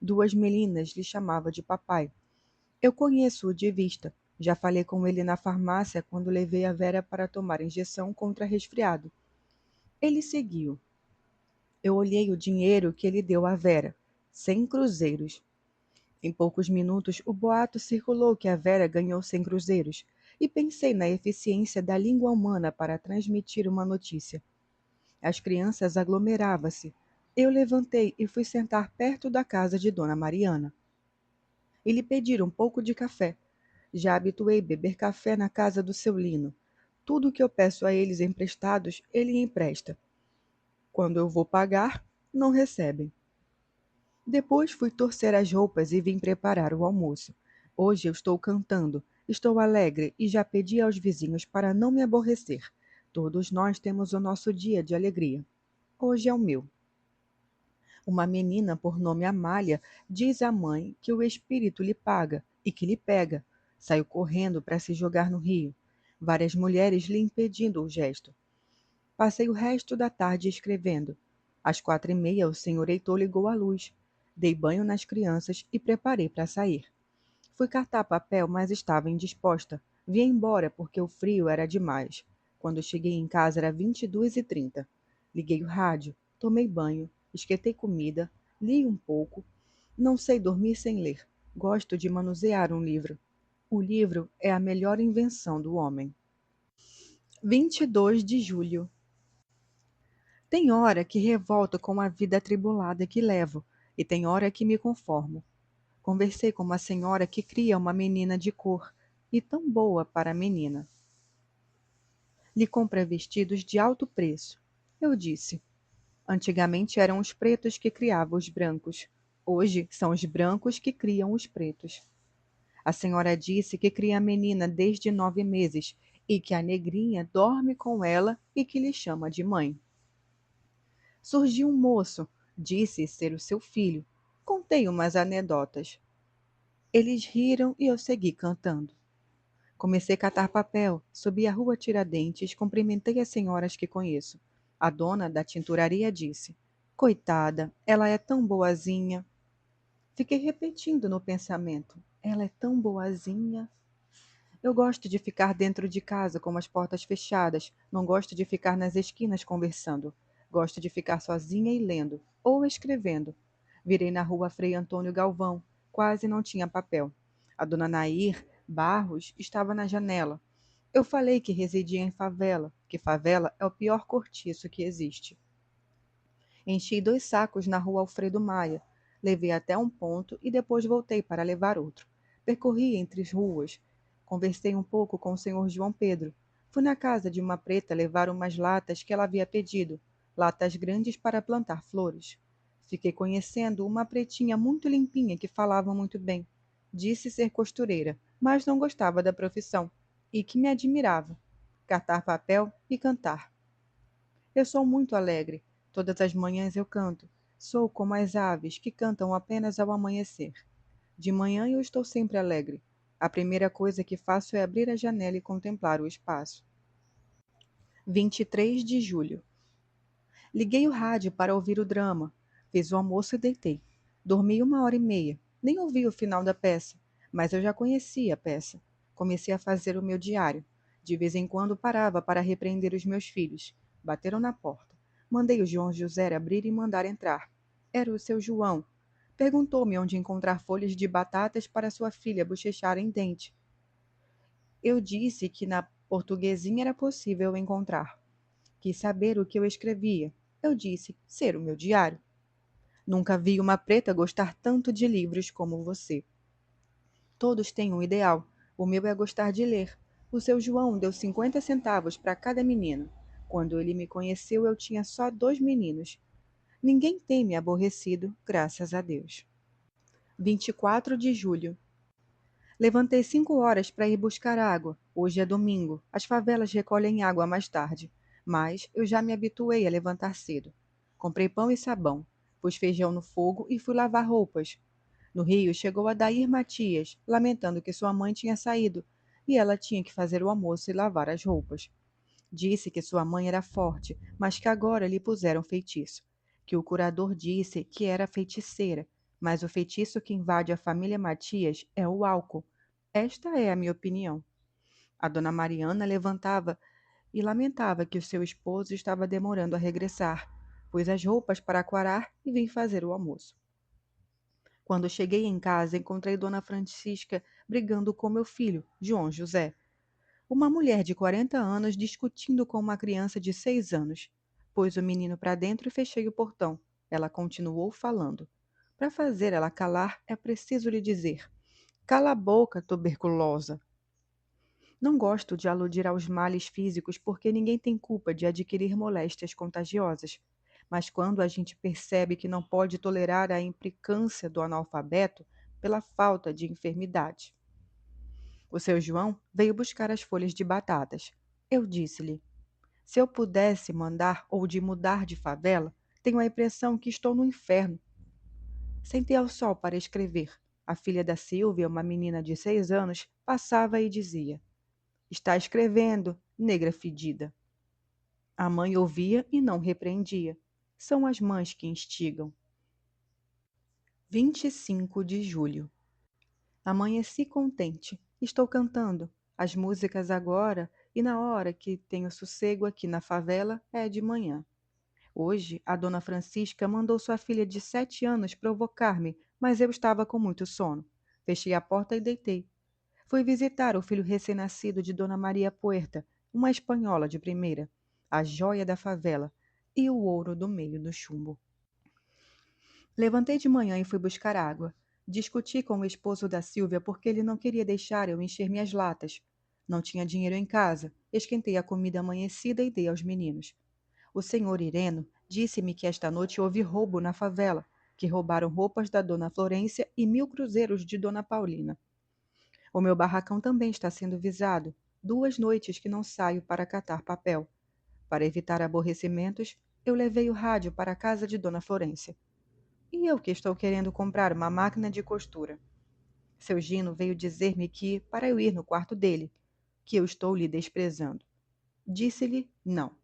Duas meninas lhe chamava de papai. Eu conheço-o de vista. Já falei com ele na farmácia quando levei a Vera para tomar injeção contra resfriado. Ele seguiu. Eu olhei o dinheiro que ele deu à Vera. 100 cruzeiros. Em poucos minutos, o boato circulou que a Vera ganhou 100 cruzeiros. E pensei na eficiência da língua humana para transmitir uma notícia. As crianças aglomeravam-se. Eu levantei e fui sentar perto da casa de Dona Mariana. E lhe pedir um pouco de café. Já habituei beber café na casa do seu Lino. Tudo o que eu peço a eles emprestados, ele empresta. Quando eu vou pagar, não recebem. Depois fui torcer as roupas e vim preparar o almoço. Hoje eu estou cantando, estou alegre e já pedi aos vizinhos para não me aborrecer. Todos nós temos o nosso dia de alegria. Hoje é o meu. Uma menina por nome Amália diz à mãe que o espírito lhe paga e que lhe pega. Saiu correndo para se jogar no rio. Várias mulheres lhe impedindo o gesto. Passei o resto da tarde escrevendo. Às 4h30 o senhor Heitor ligou a luz. Dei banho nas crianças e preparei para sair. Fui catar papel, mas estava indisposta. Vim embora porque o frio era demais. Quando cheguei em casa era 22h30. Liguei o rádio, tomei banho, esquentei comida, li um pouco. Não sei dormir sem ler. Gosto de manusear um livro. O livro é a melhor invenção do homem. 22 de julho. Tem hora que revolto com a vida atribulada que levo, e tem hora que me conformo. Conversei com uma senhora que cria uma menina de cor, e tão boa para a menina. Lhe compra vestidos de alto preço. Eu disse: antigamente eram os pretos que criavam os brancos. Hoje são os brancos que criam os pretos. A senhora disse que cria a menina desde 9 meses e que a negrinha dorme com ela e que lhe chama de mãe. Surgiu um moço, disse ser o seu filho. Contei umas anedotas. Eles riram e eu segui cantando. Comecei a catar papel, subi a rua Tiradentes, cumprimentei as senhoras que conheço. A dona da tinturaria disse: Coitada, ela é tão boazinha. Fiquei repetindo no pensamento: ela é tão boazinha. Eu gosto de ficar dentro de casa com as portas fechadas, não gosto de ficar nas esquinas conversando. Gosto de ficar sozinha e lendo, ou escrevendo. Virei na rua Frei Antônio Galvão, quase não tinha papel. A dona Nair Barros estava na janela. Eu falei que residia em favela, que favela é o pior cortiço que existe. Enchi 2 sacos na rua Alfredo Maia. Levei até um ponto e depois voltei para levar outro. Percorri entre as ruas. Conversei um pouco com o senhor João Pedro. Fui na casa de uma preta levar umas latas que ela havia pedido, latas grandes para plantar flores. Fiquei conhecendo uma pretinha muito limpinha que falava muito bem. Disse ser costureira, mas não gostava da profissão e que me admirava. Catar papel e cantar. Eu sou muito alegre. Todas as manhãs eu canto. Sou como as aves que cantam apenas ao amanhecer. De manhã eu estou sempre alegre. A primeira coisa que faço é abrir a janela e contemplar o espaço. 23 de julho. Liguei o rádio para ouvir o drama. Fiz o almoço e deitei. Dormi 1h30. Nem ouvi o final da peça, mas eu já conhecia a peça. Comecei a fazer o meu diário. De vez em quando parava para repreender os meus filhos. Bateram na porta. Mandei o João José abrir e mandar entrar. Era o seu João. Perguntou-me onde encontrar folhas de batatas para sua filha bochechar em dente. Eu disse que na Portuguesinha era possível encontrar. Quis saber o que eu escrevia. Eu disse, ser o meu diário. Nunca vi uma preta gostar tanto de livros como você. Todos têm um ideal. O meu é gostar de ler. O seu João deu 50 centavos para cada menino. Quando ele me conheceu, eu tinha só 2 meninos. Ninguém tem me aborrecido, graças a Deus. 24 de julho. Levantei 5 horas para ir buscar água. Hoje é domingo. As favelas recolhem água mais tarde. Mas eu já me habituei a levantar cedo. Comprei pão e sabão. Pus feijão no fogo e fui lavar roupas. No Rio, chegou a Dair Matias, lamentando que sua mãe tinha saído e ela tinha que fazer o almoço e lavar as roupas. Disse que sua mãe era forte, mas que agora lhe puseram feitiço. Que o curador disse que era feiticeira, mas o feitiço que invade a família Matias é o álcool. Esta é a minha opinião. A dona Mariana levantava e lamentava que o seu esposo estava demorando a regressar. Pus as roupas para quarar e vim fazer o almoço. Quando cheguei em casa, encontrei Dona Francisca brigando com meu filho, João José. Uma mulher de 40 anos discutindo com uma criança de 6 anos. Pus o menino para dentro e fechei o portão. Ela continuou falando. Para fazer ela calar, é preciso lhe dizer: cala a boca, tuberculosa. Não gosto de aludir aos males físicos porque ninguém tem culpa de adquirir moléstias contagiosas. Mas quando a gente percebe que não pode tolerar a implicância do analfabeto pela falta de enfermidade. O seu João veio buscar as folhas de batatas. Eu disse-lhe: se eu pudesse mandar ou de mudar de favela, tenho a impressão que estou no inferno. Sentei ao sol para escrever. A filha da Silvia, uma menina de 6 anos, passava e dizia: está escrevendo, negra fedida. A mãe ouvia e não repreendia. São as mães que instigam. 25 de julho. Amanheci contente. Estou cantando. As músicas agora e na hora que tenho sossego aqui na favela é de manhã. Hoje, a dona Francisca mandou sua filha de 7 anos provocar-me, mas eu estava com muito sono. Fechei a porta e deitei. Fui visitar o filho recém-nascido de Dona Maria Puerta, uma espanhola de primeira, a joia da favela e o ouro do meio do chumbo. Levantei de manhã e fui buscar água. Discuti com o esposo da Silvia porque ele não queria deixar eu encher minhas latas. Não tinha dinheiro em casa. Esquentei a comida amanhecida e dei aos meninos. O senhor Ireno disse-me que esta noite houve roubo na favela, que roubaram roupas da dona Florência e 1.000 cruzeiros de dona Paulina. O meu barracão também está sendo visado. 2 noites que não saio para catar papel. Para evitar aborrecimentos, eu levei o rádio para a casa de dona Florência. E eu que estou querendo comprar uma máquina de costura. Seu Gino veio dizer-me que, para eu ir no quarto dele, que eu estou lhe desprezando. Disse-lhe não.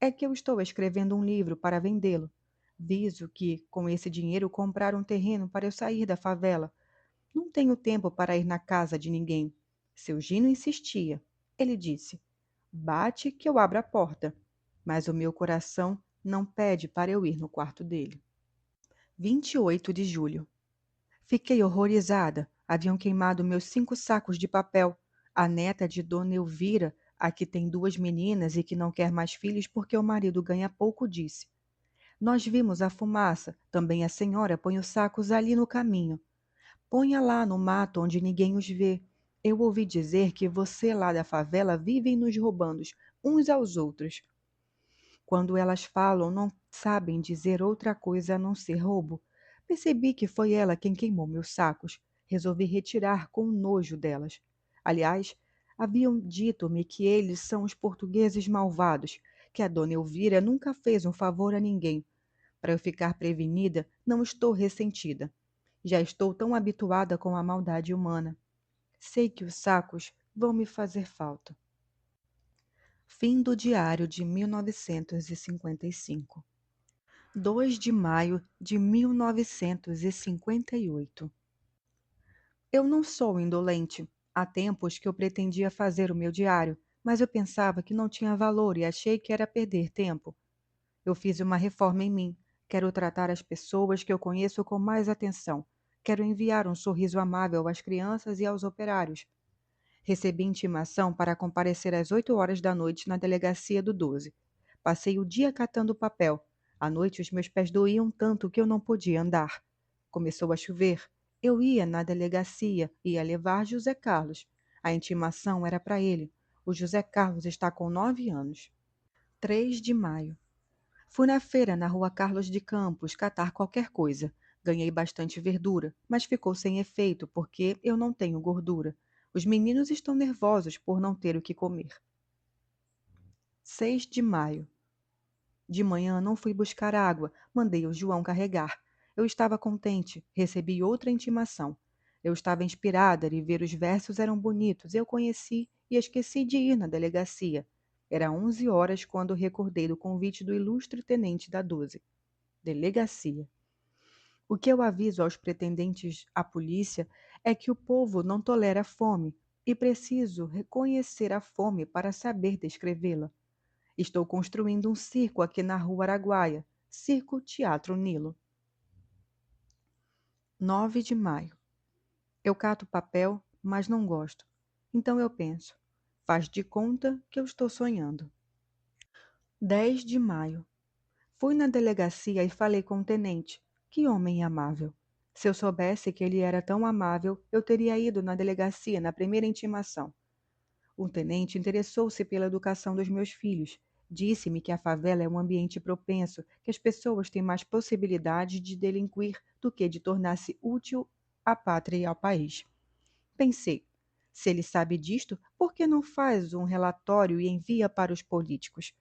É que eu estou escrevendo um livro para vendê-lo. Viso que, com esse dinheiro, comprar um terreno para eu sair da favela. Não tenho tempo para ir na casa de ninguém. Seu Gino insistia. Ele disse: bate que eu abro a porta. Mas o meu coração não pede para eu ir no quarto dele. 28 de julho. Fiquei horrorizada. Haviam queimado meus 5 sacos de papel. A neta de Dona Elvira, a que tem 2 meninas e que não quer mais filhos porque o marido ganha pouco, disse: nós vimos a fumaça. Também a senhora põe os sacos ali no caminho. Ponha lá no mato onde ninguém os vê. Eu ouvi dizer que você lá da favela vivem nos roubando uns aos outros. Quando elas falam, não sabem dizer outra coisa a não ser roubo. Percebi que foi ela quem queimou meus sacos. Resolvi retirar com nojo delas. Aliás, haviam dito-me que eles são os portugueses malvados, que a dona Elvira nunca fez um favor a ninguém. Para eu ficar prevenida, não estou ressentida. Já estou tão habituada com a maldade humana. Sei que os sacos vão me fazer falta. Fim do diário de 1955. 2 de maio de 1958. Eu não sou indolente. Há tempos que eu pretendia fazer o meu diário, mas eu pensava que não tinha valor e achei que era perder tempo. Eu fiz uma reforma em mim. Quero tratar as pessoas que eu conheço com mais atenção. Quero enviar um sorriso amável às crianças e aos operários. Recebi intimação para comparecer às 8 horas da noite na delegacia do 12. Passei o dia catando papel. À noite os meus pés doíam tanto que eu não podia andar. Começou a chover. Eu ia na delegacia, ia levar José Carlos. A intimação era para ele. O José Carlos está com 9 anos. 3 de maio. Fui na feira na rua Carlos de Campos catar qualquer coisa. Ganhei bastante verdura, mas ficou sem efeito porque eu não tenho gordura. Os meninos estão nervosos por não ter o que comer. 6 de maio. De manhã não fui buscar água, mandei o João carregar. Eu estava contente, recebi outra intimação. Eu estava inspirada e ver os versos eram bonitos. Eu conheci e esqueci de ir na delegacia. Era 11 horas quando recordei do convite do ilustre tenente da 12. Delegacia. O que eu aviso aos pretendentes à polícia é que o povo não tolera a fome e preciso reconhecer a fome para saber descrevê-la. Estou construindo um circo aqui na Rua Araguaia, Circo Teatro Nilo. 9 de maio. Eu cato papel, mas não gosto. Então eu penso, faz de conta que eu estou sonhando. 10 de maio. Fui na delegacia e falei com o tenente. Que homem amável. Se eu soubesse que ele era tão amável, eu teria ido na delegacia na primeira intimação. O tenente interessou-se pela educação dos meus filhos. Disse-me que a favela é um ambiente propenso, que as pessoas têm mais possibilidades de delinquir do que de tornar-se útil à pátria e ao país. Pensei, se ele sabe disto, por que não faz um relatório e envia para os políticos?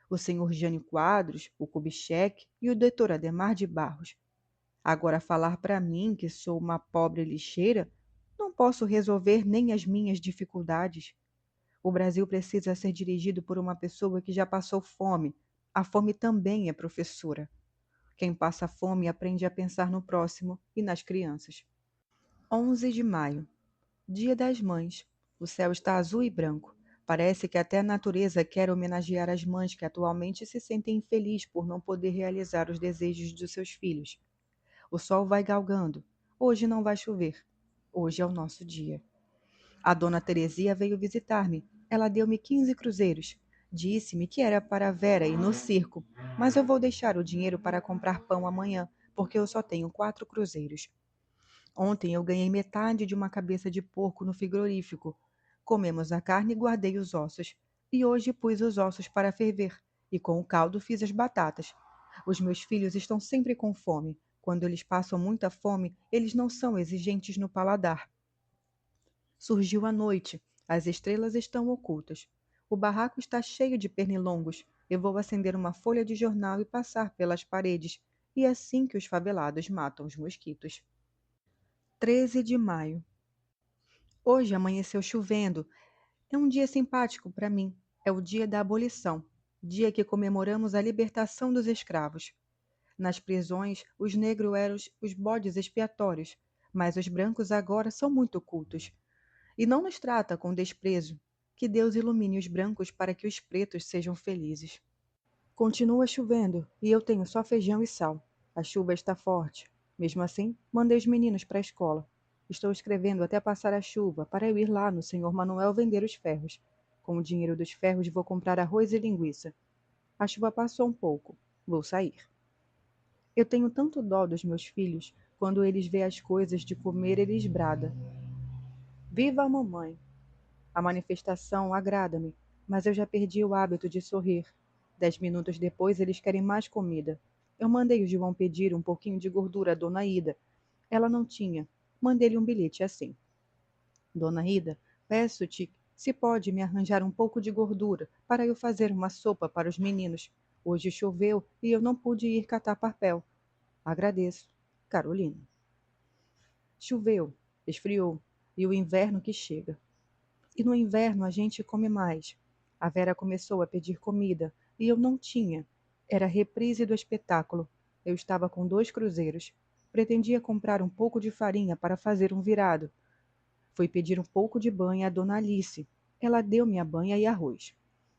O senhor Jânio Quadros, o Kubitschek e o doutor Adhemar de Barros. Agora falar para mim que sou uma pobre lixeira, não posso resolver nem as minhas dificuldades. O Brasil precisa ser dirigido por uma pessoa que já passou fome. A fome também é professora. Quem passa fome aprende a pensar no próximo e nas crianças. 11 de maio. Dia das Mães. O céu está azul e branco. Parece que até a natureza quer homenagear as mães que atualmente se sentem infelizes por não poder realizar os desejos dos seus filhos. O sol vai galgando. Hoje não vai chover. Hoje é o nosso dia. A dona Teresia veio visitar-me. Ela deu-me 15 cruzeiros. Disse-me que era para a Vera ir no circo, mas eu vou deixar o dinheiro para comprar pão amanhã, porque eu só tenho 4 cruzeiros. Ontem eu ganhei metade de uma cabeça de porco no frigorífico. Comemos a carne e guardei os ossos. E hoje pus os ossos para ferver, e com o caldo fiz as batatas. Os meus filhos estão sempre com fome. Quando eles passam muita fome, eles não são exigentes no paladar. Surgiu a noite. As estrelas estão ocultas. O barraco está cheio de pernilongos. Eu vou acender uma folha de jornal e passar pelas paredes. E é assim que os favelados matam os mosquitos. 13 de maio. Hoje amanheceu chovendo. É um dia simpático para mim. É o dia da abolição, dia que comemoramos a libertação dos escravos. Nas prisões, os negros eram os bodes expiatórios, mas os brancos agora são muito cultos. E não nos trata com desprezo. Que Deus ilumine os brancos para que os pretos sejam felizes. Continua chovendo e eu tenho só feijão e sal. A chuva está forte. Mesmo assim, mandei os meninos para a escola. Estou escrevendo até passar a chuva para eu ir lá no senhor Manuel vender os ferros. Com o dinheiro dos ferros vou comprar arroz e linguiça. A chuva passou um pouco. Vou sair. Eu tenho tanto dó dos meus filhos. Quando eles vê as coisas de comer, eles bradam. Viva a mamãe! A manifestação agrada-me, mas eu já perdi o hábito de sorrir. 10 minutos depois, eles querem mais comida. Eu mandei o João pedir um pouquinho de gordura à dona Ida. Ela não tinha. Mandei-lhe um bilhete assim. Dona Ida, peço-te se pode me arranjar um pouco de gordura para eu fazer uma sopa para os meninos. Hoje choveu e eu não pude ir catar papel. Agradeço. Carolina. Choveu, esfriou, e o inverno que chega. E no inverno a gente come mais. A Vera começou a pedir comida e eu não tinha. Era a reprise do espetáculo. Eu estava com 2 cruzeiros. Pretendia comprar um pouco de farinha para fazer um virado. Fui pedir um pouco de banha à dona Alice. Ela deu-me a banha e arroz.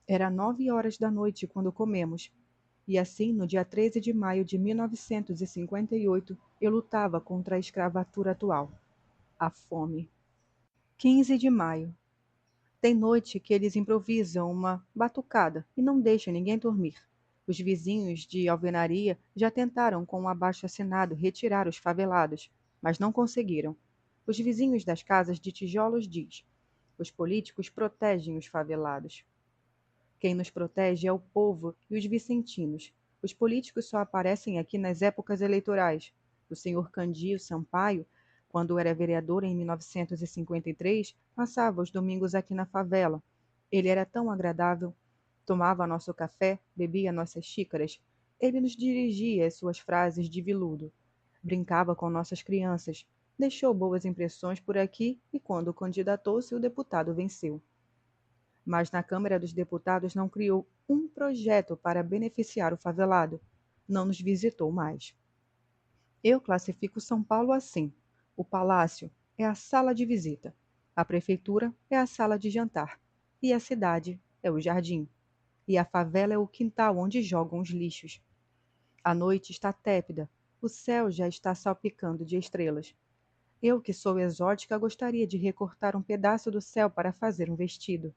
Era 9 horas da noite quando comemos. E assim, no dia 13 de maio de 1958, eu lutava contra a escravatura atual. A fome. 15 de maio. Tem noite que eles improvisam uma batucada e não deixam ninguém dormir. Os vizinhos de alvenaria já tentaram, com um abaixo-assinado, retirar os favelados, mas não conseguiram. Os vizinhos das casas de tijolos diz: os políticos protegem os favelados. Quem nos protege é o povo e os vicentinos. Os políticos só aparecem aqui nas épocas eleitorais. O senhor Candio Sampaio, quando era vereador em 1953, passava os domingos aqui na favela. Ele era tão agradável, tomava nosso café, bebia nossas xícaras. Ele nos dirigia as suas frases de viludo. Brincava com nossas crianças. Deixou boas impressões por aqui e, quando candidatou-se, o deputado venceu. Mas na Câmara dos Deputados não criou um projeto para beneficiar o favelado. Não nos visitou mais. Eu classifico São Paulo assim: o palácio é a sala de visita, a prefeitura é a sala de jantar, e a cidade é o jardim, e a favela é o quintal onde jogam os lixos. A noite está tépida, o céu já está salpicando de estrelas. Eu, que sou exótica, gostaria de recortar um pedaço do céu para fazer um vestido.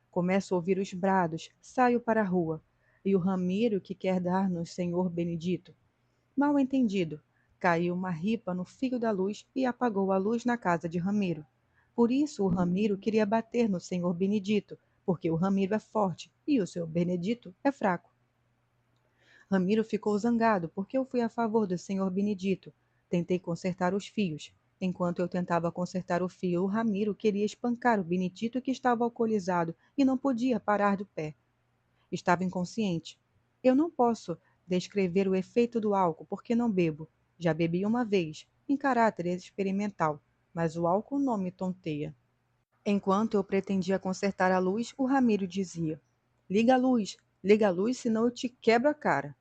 Começo a ouvir os brados, saio para a rua. E o Ramiro que quer dar-nos Senhor Benedito. Mal entendido. Caiu uma ripa no fio da luz e apagou a luz na casa de Ramiro. Por isso o Ramiro queria bater no Senhor Benedito, porque o Ramiro é forte e o seu Benedito é fraco. Ramiro ficou zangado porque eu fui a favor do Senhor Benedito. Tentei consertar os fios. Enquanto eu tentava consertar o fio, o Ramiro queria espancar o Benedito que estava alcoolizado e não podia parar do pé. Estava inconsciente. Eu não posso descrever o efeito do álcool porque não bebo. Já bebi uma vez, em caráter experimental, mas o álcool não me tonteia. Enquanto eu pretendia consertar a luz, o Ramiro dizia: liga a luz, senão eu te quebro a cara.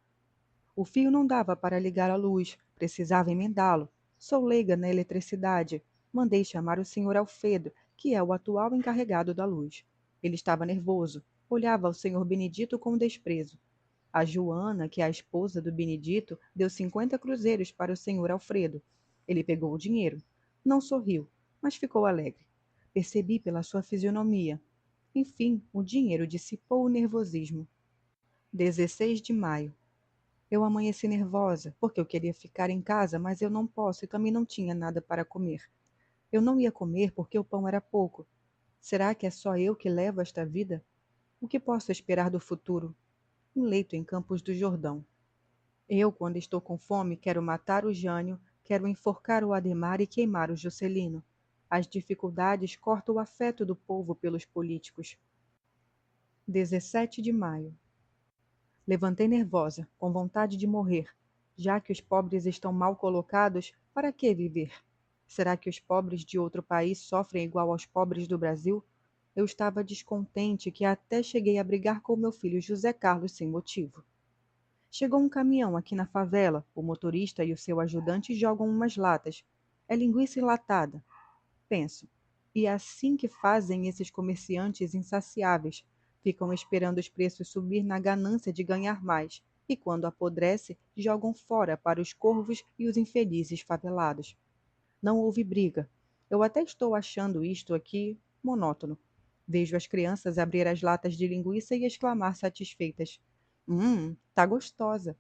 O fio não dava para ligar a luz, precisava emendá-lo. Sou leiga na eletricidade. Mandei chamar o senhor Alfredo, que é o atual encarregado da luz. Ele estava nervoso, olhava o senhor Benedito com desprezo. A Joana, que é a esposa do Benedito, deu 50 cruzeiros para o senhor Alfredo. Ele pegou o dinheiro. Não sorriu, mas ficou alegre. Percebi pela sua fisionomia. Enfim, o dinheiro dissipou o nervosismo. 16 de maio. Eu amanheci nervosa, porque eu queria ficar em casa, mas eu não posso e também não tinha nada para comer. Eu não ia comer porque o pão era pouco. Será que é só eu que levo esta vida? O que posso esperar do futuro? Um leito em Campos do Jordão. Eu, quando estou com fome, quero matar o Jânio, quero enforcar o Adhemar e queimar o Juscelino. As dificuldades cortam o afeto do povo pelos políticos. 17 de maio. Levantei nervosa, com vontade de morrer. Já que os pobres estão mal colocados, para que viver? Será que os pobres de outro país sofrem igual aos pobres do Brasil? Eu estava descontente que até cheguei a brigar com meu filho José Carlos sem motivo. Chegou um caminhão aqui na favela. O motorista e o seu ajudante jogam umas latas. É linguiça enlatada. Penso. E é assim que fazem esses comerciantes insaciáveis. Ficam esperando os preços subir na ganância de ganhar mais. E quando apodrece, jogam fora para os corvos e os infelizes favelados. Não houve briga. Eu até estou achando isto aqui monótono. Vejo as crianças abrir as latas de linguiça e exclamar satisfeitas: tá gostosa.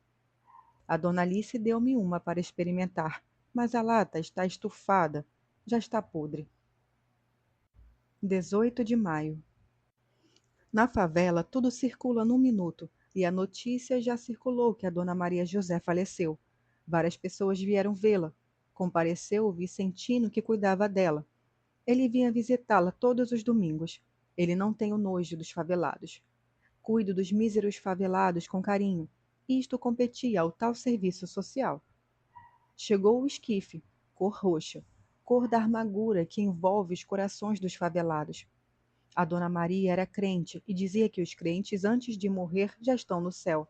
A dona Alice deu-me uma para experimentar, mas a lata está estufada, já está podre. 18 de maio. Na favela, tudo circula num minuto, e a notícia já circulou que a dona Maria José faleceu. Várias pessoas vieram vê-la. Compareceu o Vicentino que cuidava dela. Ele vinha visitá-la todos os domingos. Ele não tem o nojo dos favelados. Cuido dos míseros favelados com carinho. Isto competia ao tal serviço social. Chegou o esquife, cor roxa, cor da amargura que envolve os corações dos favelados. A dona Maria era crente e dizia que os crentes, antes de morrer, já estão no céu.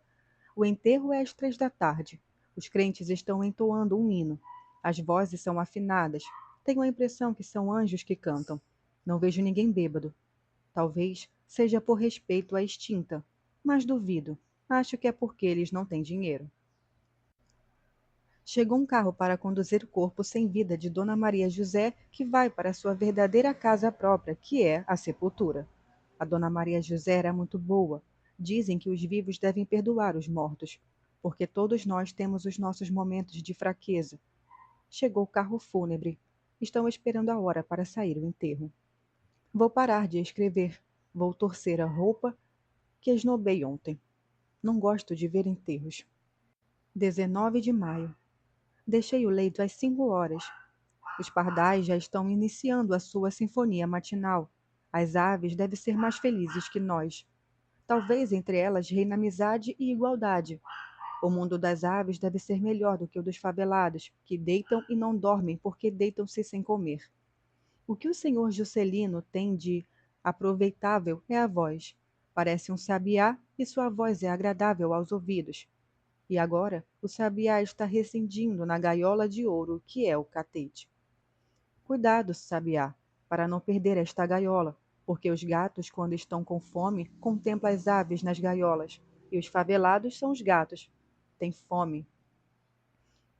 O enterro é às 3 da tarde. Os crentes estão entoando um hino. As vozes são afinadas. Tenho a impressão que são anjos que cantam. Não vejo ninguém bêbado. Talvez seja por respeito à extinta, mas duvido. Acho que é porque eles não têm dinheiro. Chegou um carro para conduzir o corpo sem vida de Dona Maria José, que vai para sua verdadeira casa própria, que é a sepultura. A dona Maria José era muito boa. Dizem que os vivos devem perdoar os mortos, porque todos nós temos os nossos momentos de fraqueza. Chegou o carro fúnebre. Estão esperando a hora para sair o enterro. Vou parar de escrever. Vou torcer a roupa que esnobei ontem. Não gosto de ver enterros. 19 de maio. Deixei o leito às 5 horas. Os pardais já estão iniciando a sua sinfonia matinal. As aves devem ser mais felizes que nós. Talvez entre elas reine amizade e igualdade. O mundo das aves deve ser melhor do que o dos favelados, que deitam e não dormem porque deitam-se sem comer. O que o senhor Juscelino tem de aproveitável é a voz. Parece um sabiá e sua voz é agradável aos ouvidos. E agora o sabiá está rescindindo na gaiola de ouro que é o catete. Cuidado, sabiá, para não perder esta gaiola, porque os gatos, quando estão com fome, contemplam as aves nas gaiolas, e os favelados são os gatos. Têm fome.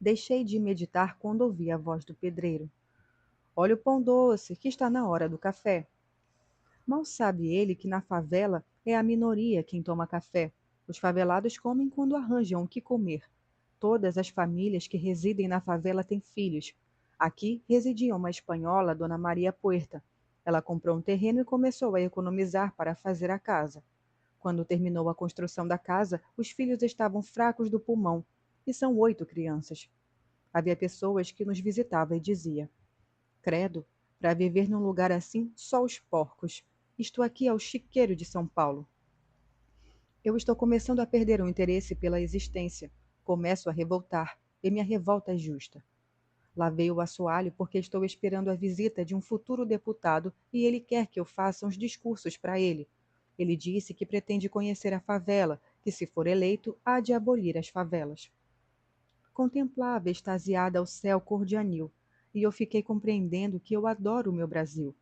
Deixei de meditar quando ouvi a voz do pedreiro. Olha o pão doce, que está na hora do café. Mal sabe ele que na favela é a minoria quem toma café. Os favelados comem quando arranjam o que comer. Todas as famílias que residem na favela têm filhos. Aqui residia uma espanhola, Dona Maria Puerta. Ela comprou um terreno e começou a economizar para fazer a casa. Quando terminou a construção da casa, os filhos estavam fracos do pulmão, e são 8 crianças. Havia pessoas que nos visitavam e dizia: Credo, para viver num lugar assim, só os porcos. Isto aqui é o chiqueiro de São Paulo. Eu estou começando a perder o interesse pela existência. Começo a revoltar, e minha revolta é justa. Lavei o assoalho porque estou esperando a visita de um futuro deputado e ele quer que eu faça uns discursos para ele. Ele disse que pretende conhecer a favela, que se for eleito, há de abolir as favelas. Contemplava extasiada o céu cor de anil, e eu fiquei compreendendo que eu adoro o meu Brasil.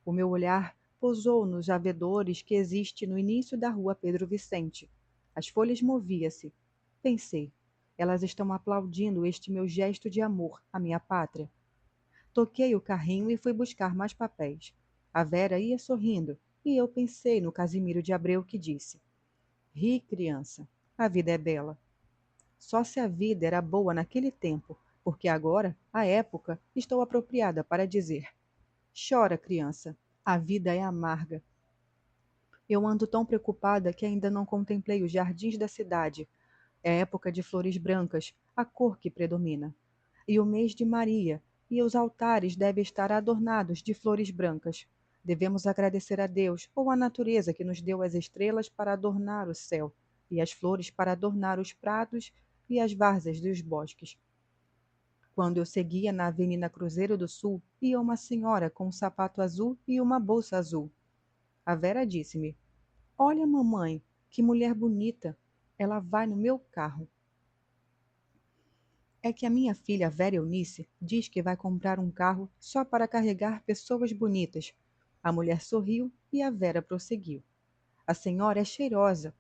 O meu olhar pousou nos javedores que existe no início da rua Pedro Vicente. As folhas movia-se. Pensei, elas estão aplaudindo este meu gesto de amor à minha pátria. Toquei o carrinho e fui buscar mais papéis. A Vera ia sorrindo, e eu pensei no Casimiro de Abreu que disse: Ri, criança, a vida é bela. Só se a vida era boa naquele tempo, porque agora, à época, estou apropriada para dizer: Chora, criança, a vida é amarga. Eu ando tão preocupada que ainda não contemplei os jardins da cidade. É época de flores brancas, a cor que predomina. E o mês de Maria, e os altares devem estar adornados de flores brancas. Devemos agradecer a Deus ou à natureza que nos deu as estrelas para adornar o céu, e as flores para adornar os prados e as várzeas dos bosques. Quando eu seguia na Avenida Cruzeiro do Sul, ia uma senhora com um sapato azul e uma bolsa azul. A Vera disse-me: Olha, mamãe, que mulher bonita. Ela vai no meu carro. É que a minha filha Vera Eunice diz que vai comprar um carro só para carregar pessoas bonitas. A mulher sorriu e a Vera prosseguiu. A senhora é cheirosa.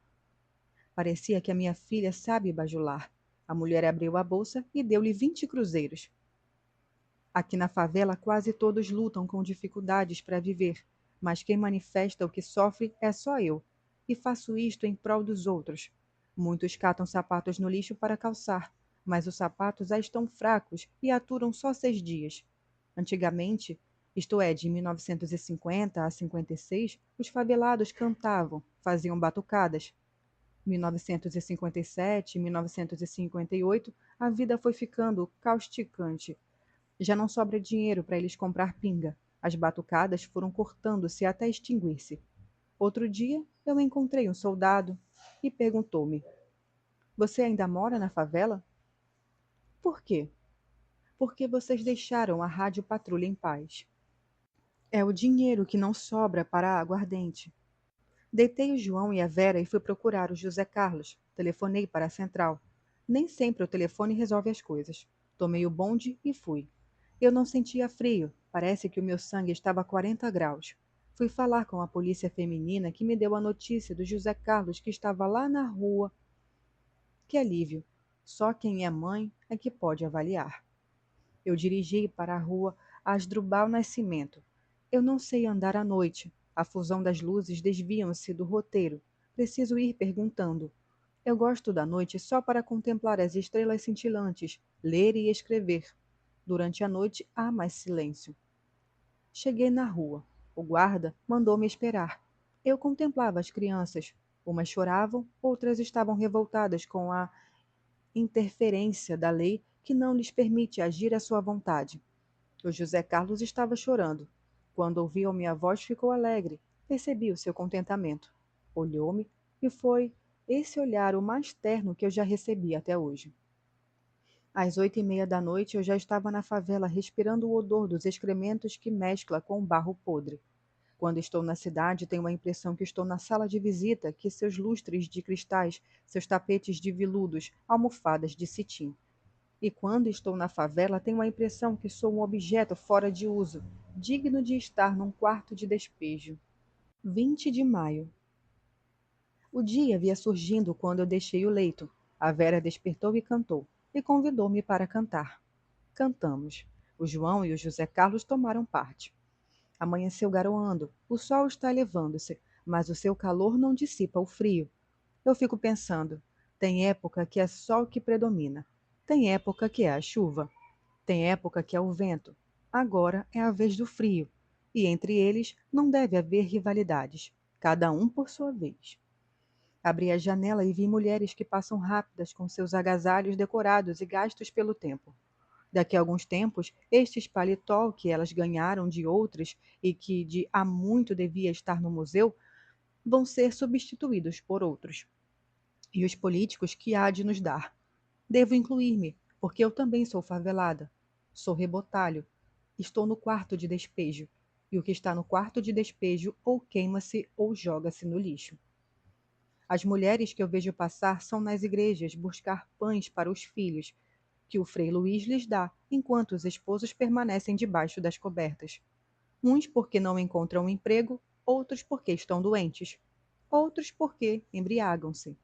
Parecia que a minha filha sabe bajular. A mulher abriu a bolsa e deu-lhe 20 cruzeiros. Aqui na favela quase todos lutam com dificuldades para viver, mas quem manifesta o que sofre é só eu, e faço isto em prol dos outros. Muitos catam sapatos no lixo para calçar, mas os sapatos já estão fracos e aturam só 6 dias. Antigamente, isto é, de 1950 a 56, os favelados cantavam, faziam batucadas. 1957 e 1958, a vida foi ficando causticante. Já não sobra dinheiro para eles comprar pinga. As batucadas foram cortando-se até extinguir-se. Outro dia, eu encontrei um soldado e perguntou-me: Você ainda mora na favela? Por quê? Porque vocês deixaram a rádio patrulha em paz. É o dinheiro que não sobra para a aguardente. Deitei o João e a Vera e fui procurar o José Carlos. Telefonei para a central. Nem sempre o telefone resolve as coisas. Tomei o bonde e fui. Eu não sentia frio. Parece que o meu sangue estava a 40 graus. Fui falar com a polícia feminina que me deu a notícia do José Carlos que estava lá na rua. Que alívio! Só quem é mãe é que pode avaliar. Eu dirigi para a rua Asdrubal Nascimento. Eu não sei andar à noite. A fusão das luzes desviam-se do roteiro. Preciso ir perguntando. Eu gosto da noite só para contemplar as estrelas cintilantes, ler e escrever. Durante a noite há mais silêncio. Cheguei na rua. O guarda mandou-me esperar. Eu contemplava as crianças. Umas choravam, outras estavam revoltadas com a interferência da lei que não lhes permite agir à sua vontade. O José Carlos estava chorando. Quando ouviu minha voz, ficou alegre. Percebi o seu contentamento. Olhou-me e foi esse olhar o mais terno que eu já recebi até hoje. Às 8h30 da noite, eu já estava na favela respirando o odor dos excrementos que mescla com o barro podre. Quando estou na cidade, tenho a impressão que estou na sala de visita, que seus lustres de cristais, seus tapetes de viludos, almofadas de cetim. E quando estou na favela, tenho a impressão que sou um objeto fora de uso, digno de estar num quarto de despejo. 20 de maio. O dia havia surgindo quando eu deixei o leito. A Vera despertou e cantou, e convidou-me para cantar. Cantamos. O João e o José Carlos tomaram parte. Amanheceu garoando, o sol está elevando-se, mas o seu calor não dissipa o frio. Eu fico pensando, tem época que é sol que predomina, tem época que é a chuva, tem época que é o vento. Agora é a vez do frio, e entre eles não deve haver rivalidades, cada um por sua vez. Abri a janela e vi mulheres que passam rápidas com seus agasalhos decorados e gastos pelo tempo. Daqui a alguns tempos, estes paletó que elas ganharam de outras e que de há muito devia estar no museu, vão ser substituídos por outros. E os políticos que há de nos dar? Devo incluir-me, porque eu também sou favelada. Sou rebotalho. Estou no quarto de despejo. E o que está no quarto de despejo ou queima-se ou joga-se no lixo. As mulheres que eu vejo passar são nas igrejas buscar pães para os filhos, que o Frei Luís lhes dá, enquanto os esposos permanecem debaixo das cobertas. Uns porque não encontram emprego, outros porque estão doentes, outros porque embriagam-se.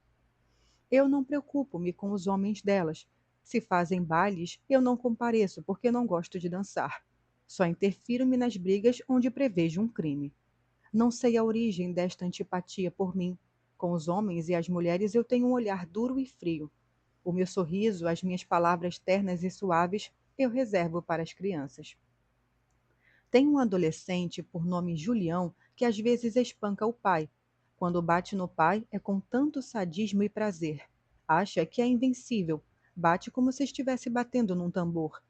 Eu não preocupo-me com os homens delas. Se fazem bailes, eu não compareço porque não gosto de dançar. Só interfiro-me nas brigas onde prevejo um crime. Não sei a origem desta antipatia por mim. Com os homens e as mulheres eu tenho um olhar duro e frio. O meu sorriso, as minhas palavras ternas e suaves, eu reservo para as crianças. Tem um adolescente por nome Julião que às vezes espanca o pai. Quando bate no pai, é com tanto sadismo e prazer. Acha que é invencível. Bate como se estivesse batendo num tambor.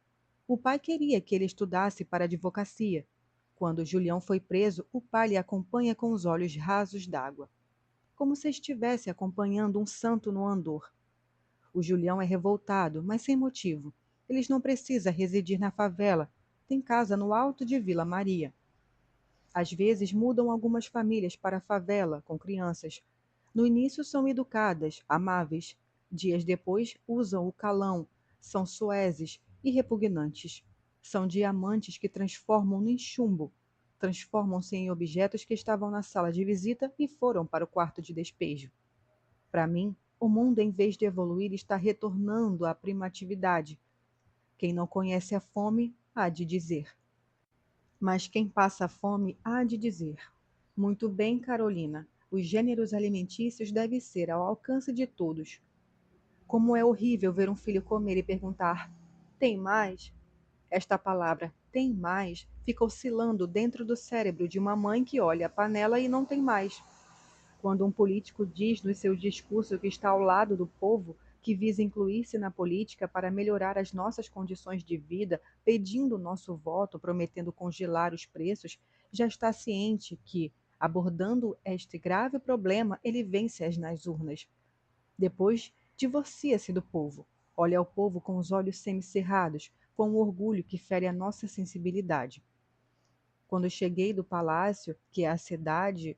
O pai queria que ele estudasse para a advocacia. Quando Julião foi preso, o pai lhe acompanha com os olhos rasos d'água, como se estivesse acompanhando um santo no andor. O Julião é revoltado, mas sem motivo. Eles não precisam residir na favela. Tem casa no alto de Vila Maria. Às vezes mudam algumas famílias para a favela, com crianças. No início são educadas, amáveis. Dias depois usam o calão, são soezes e repugnantes. São diamantes que transformam em chumbo. Transformam-se em objetos que estavam na sala de visita e foram para o quarto de despejo. Para mim, o mundo, em vez de evoluir, está retornando à primitividade. Quem não conhece a fome, há de dizer. Mas quem passa fome, há de dizer. Muito bem, Carolina. Os gêneros alimentícios devem ser ao alcance de todos. Como é horrível ver um filho comer e perguntar: tem mais? Esta palavra, tem mais, fica oscilando dentro do cérebro de uma mãe que olha a panela e não tem mais. Quando um político diz no seu discurso que está ao lado do povo, que visa incluir-se na política para melhorar as nossas condições de vida, pedindo o nosso voto, prometendo congelar os preços, já está ciente que, abordando este grave problema, ele vence-as nas urnas. Depois, divorcia-se do povo. Olha ao povo com os olhos semicerrados, com um orgulho que fere a nossa sensibilidade. Quando cheguei do palácio, que é a cidade,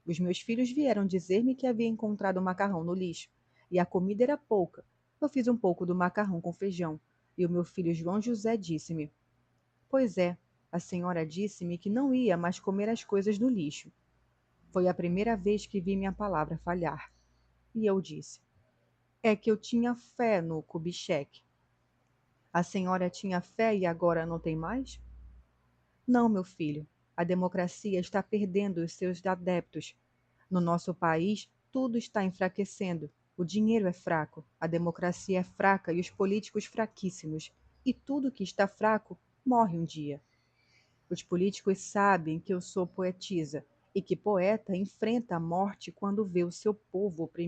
os meus filhos vieram dizer-me que havia encontrado macarrão no lixo, e a comida era pouca. Eu fiz um pouco do macarrão com feijão, e o meu filho João José disse-me: pois é, a senhora disse-me que não ia mais comer as coisas no lixo. Foi a primeira vez que vi minha palavra falhar. E eu disse: é que eu tinha fé no Kubitschek. A senhora tinha fé e agora não tem mais? Não, meu filho. A democracia está perdendo os seus adeptos. No nosso país, tudo está enfraquecendo. O dinheiro é fraco, a democracia é fraca e os políticos fraquíssimos. E tudo que está fraco morre um dia. Os políticos sabem que eu sou poetisa e que poeta enfrenta a morte quando vê o seu povo oprimido.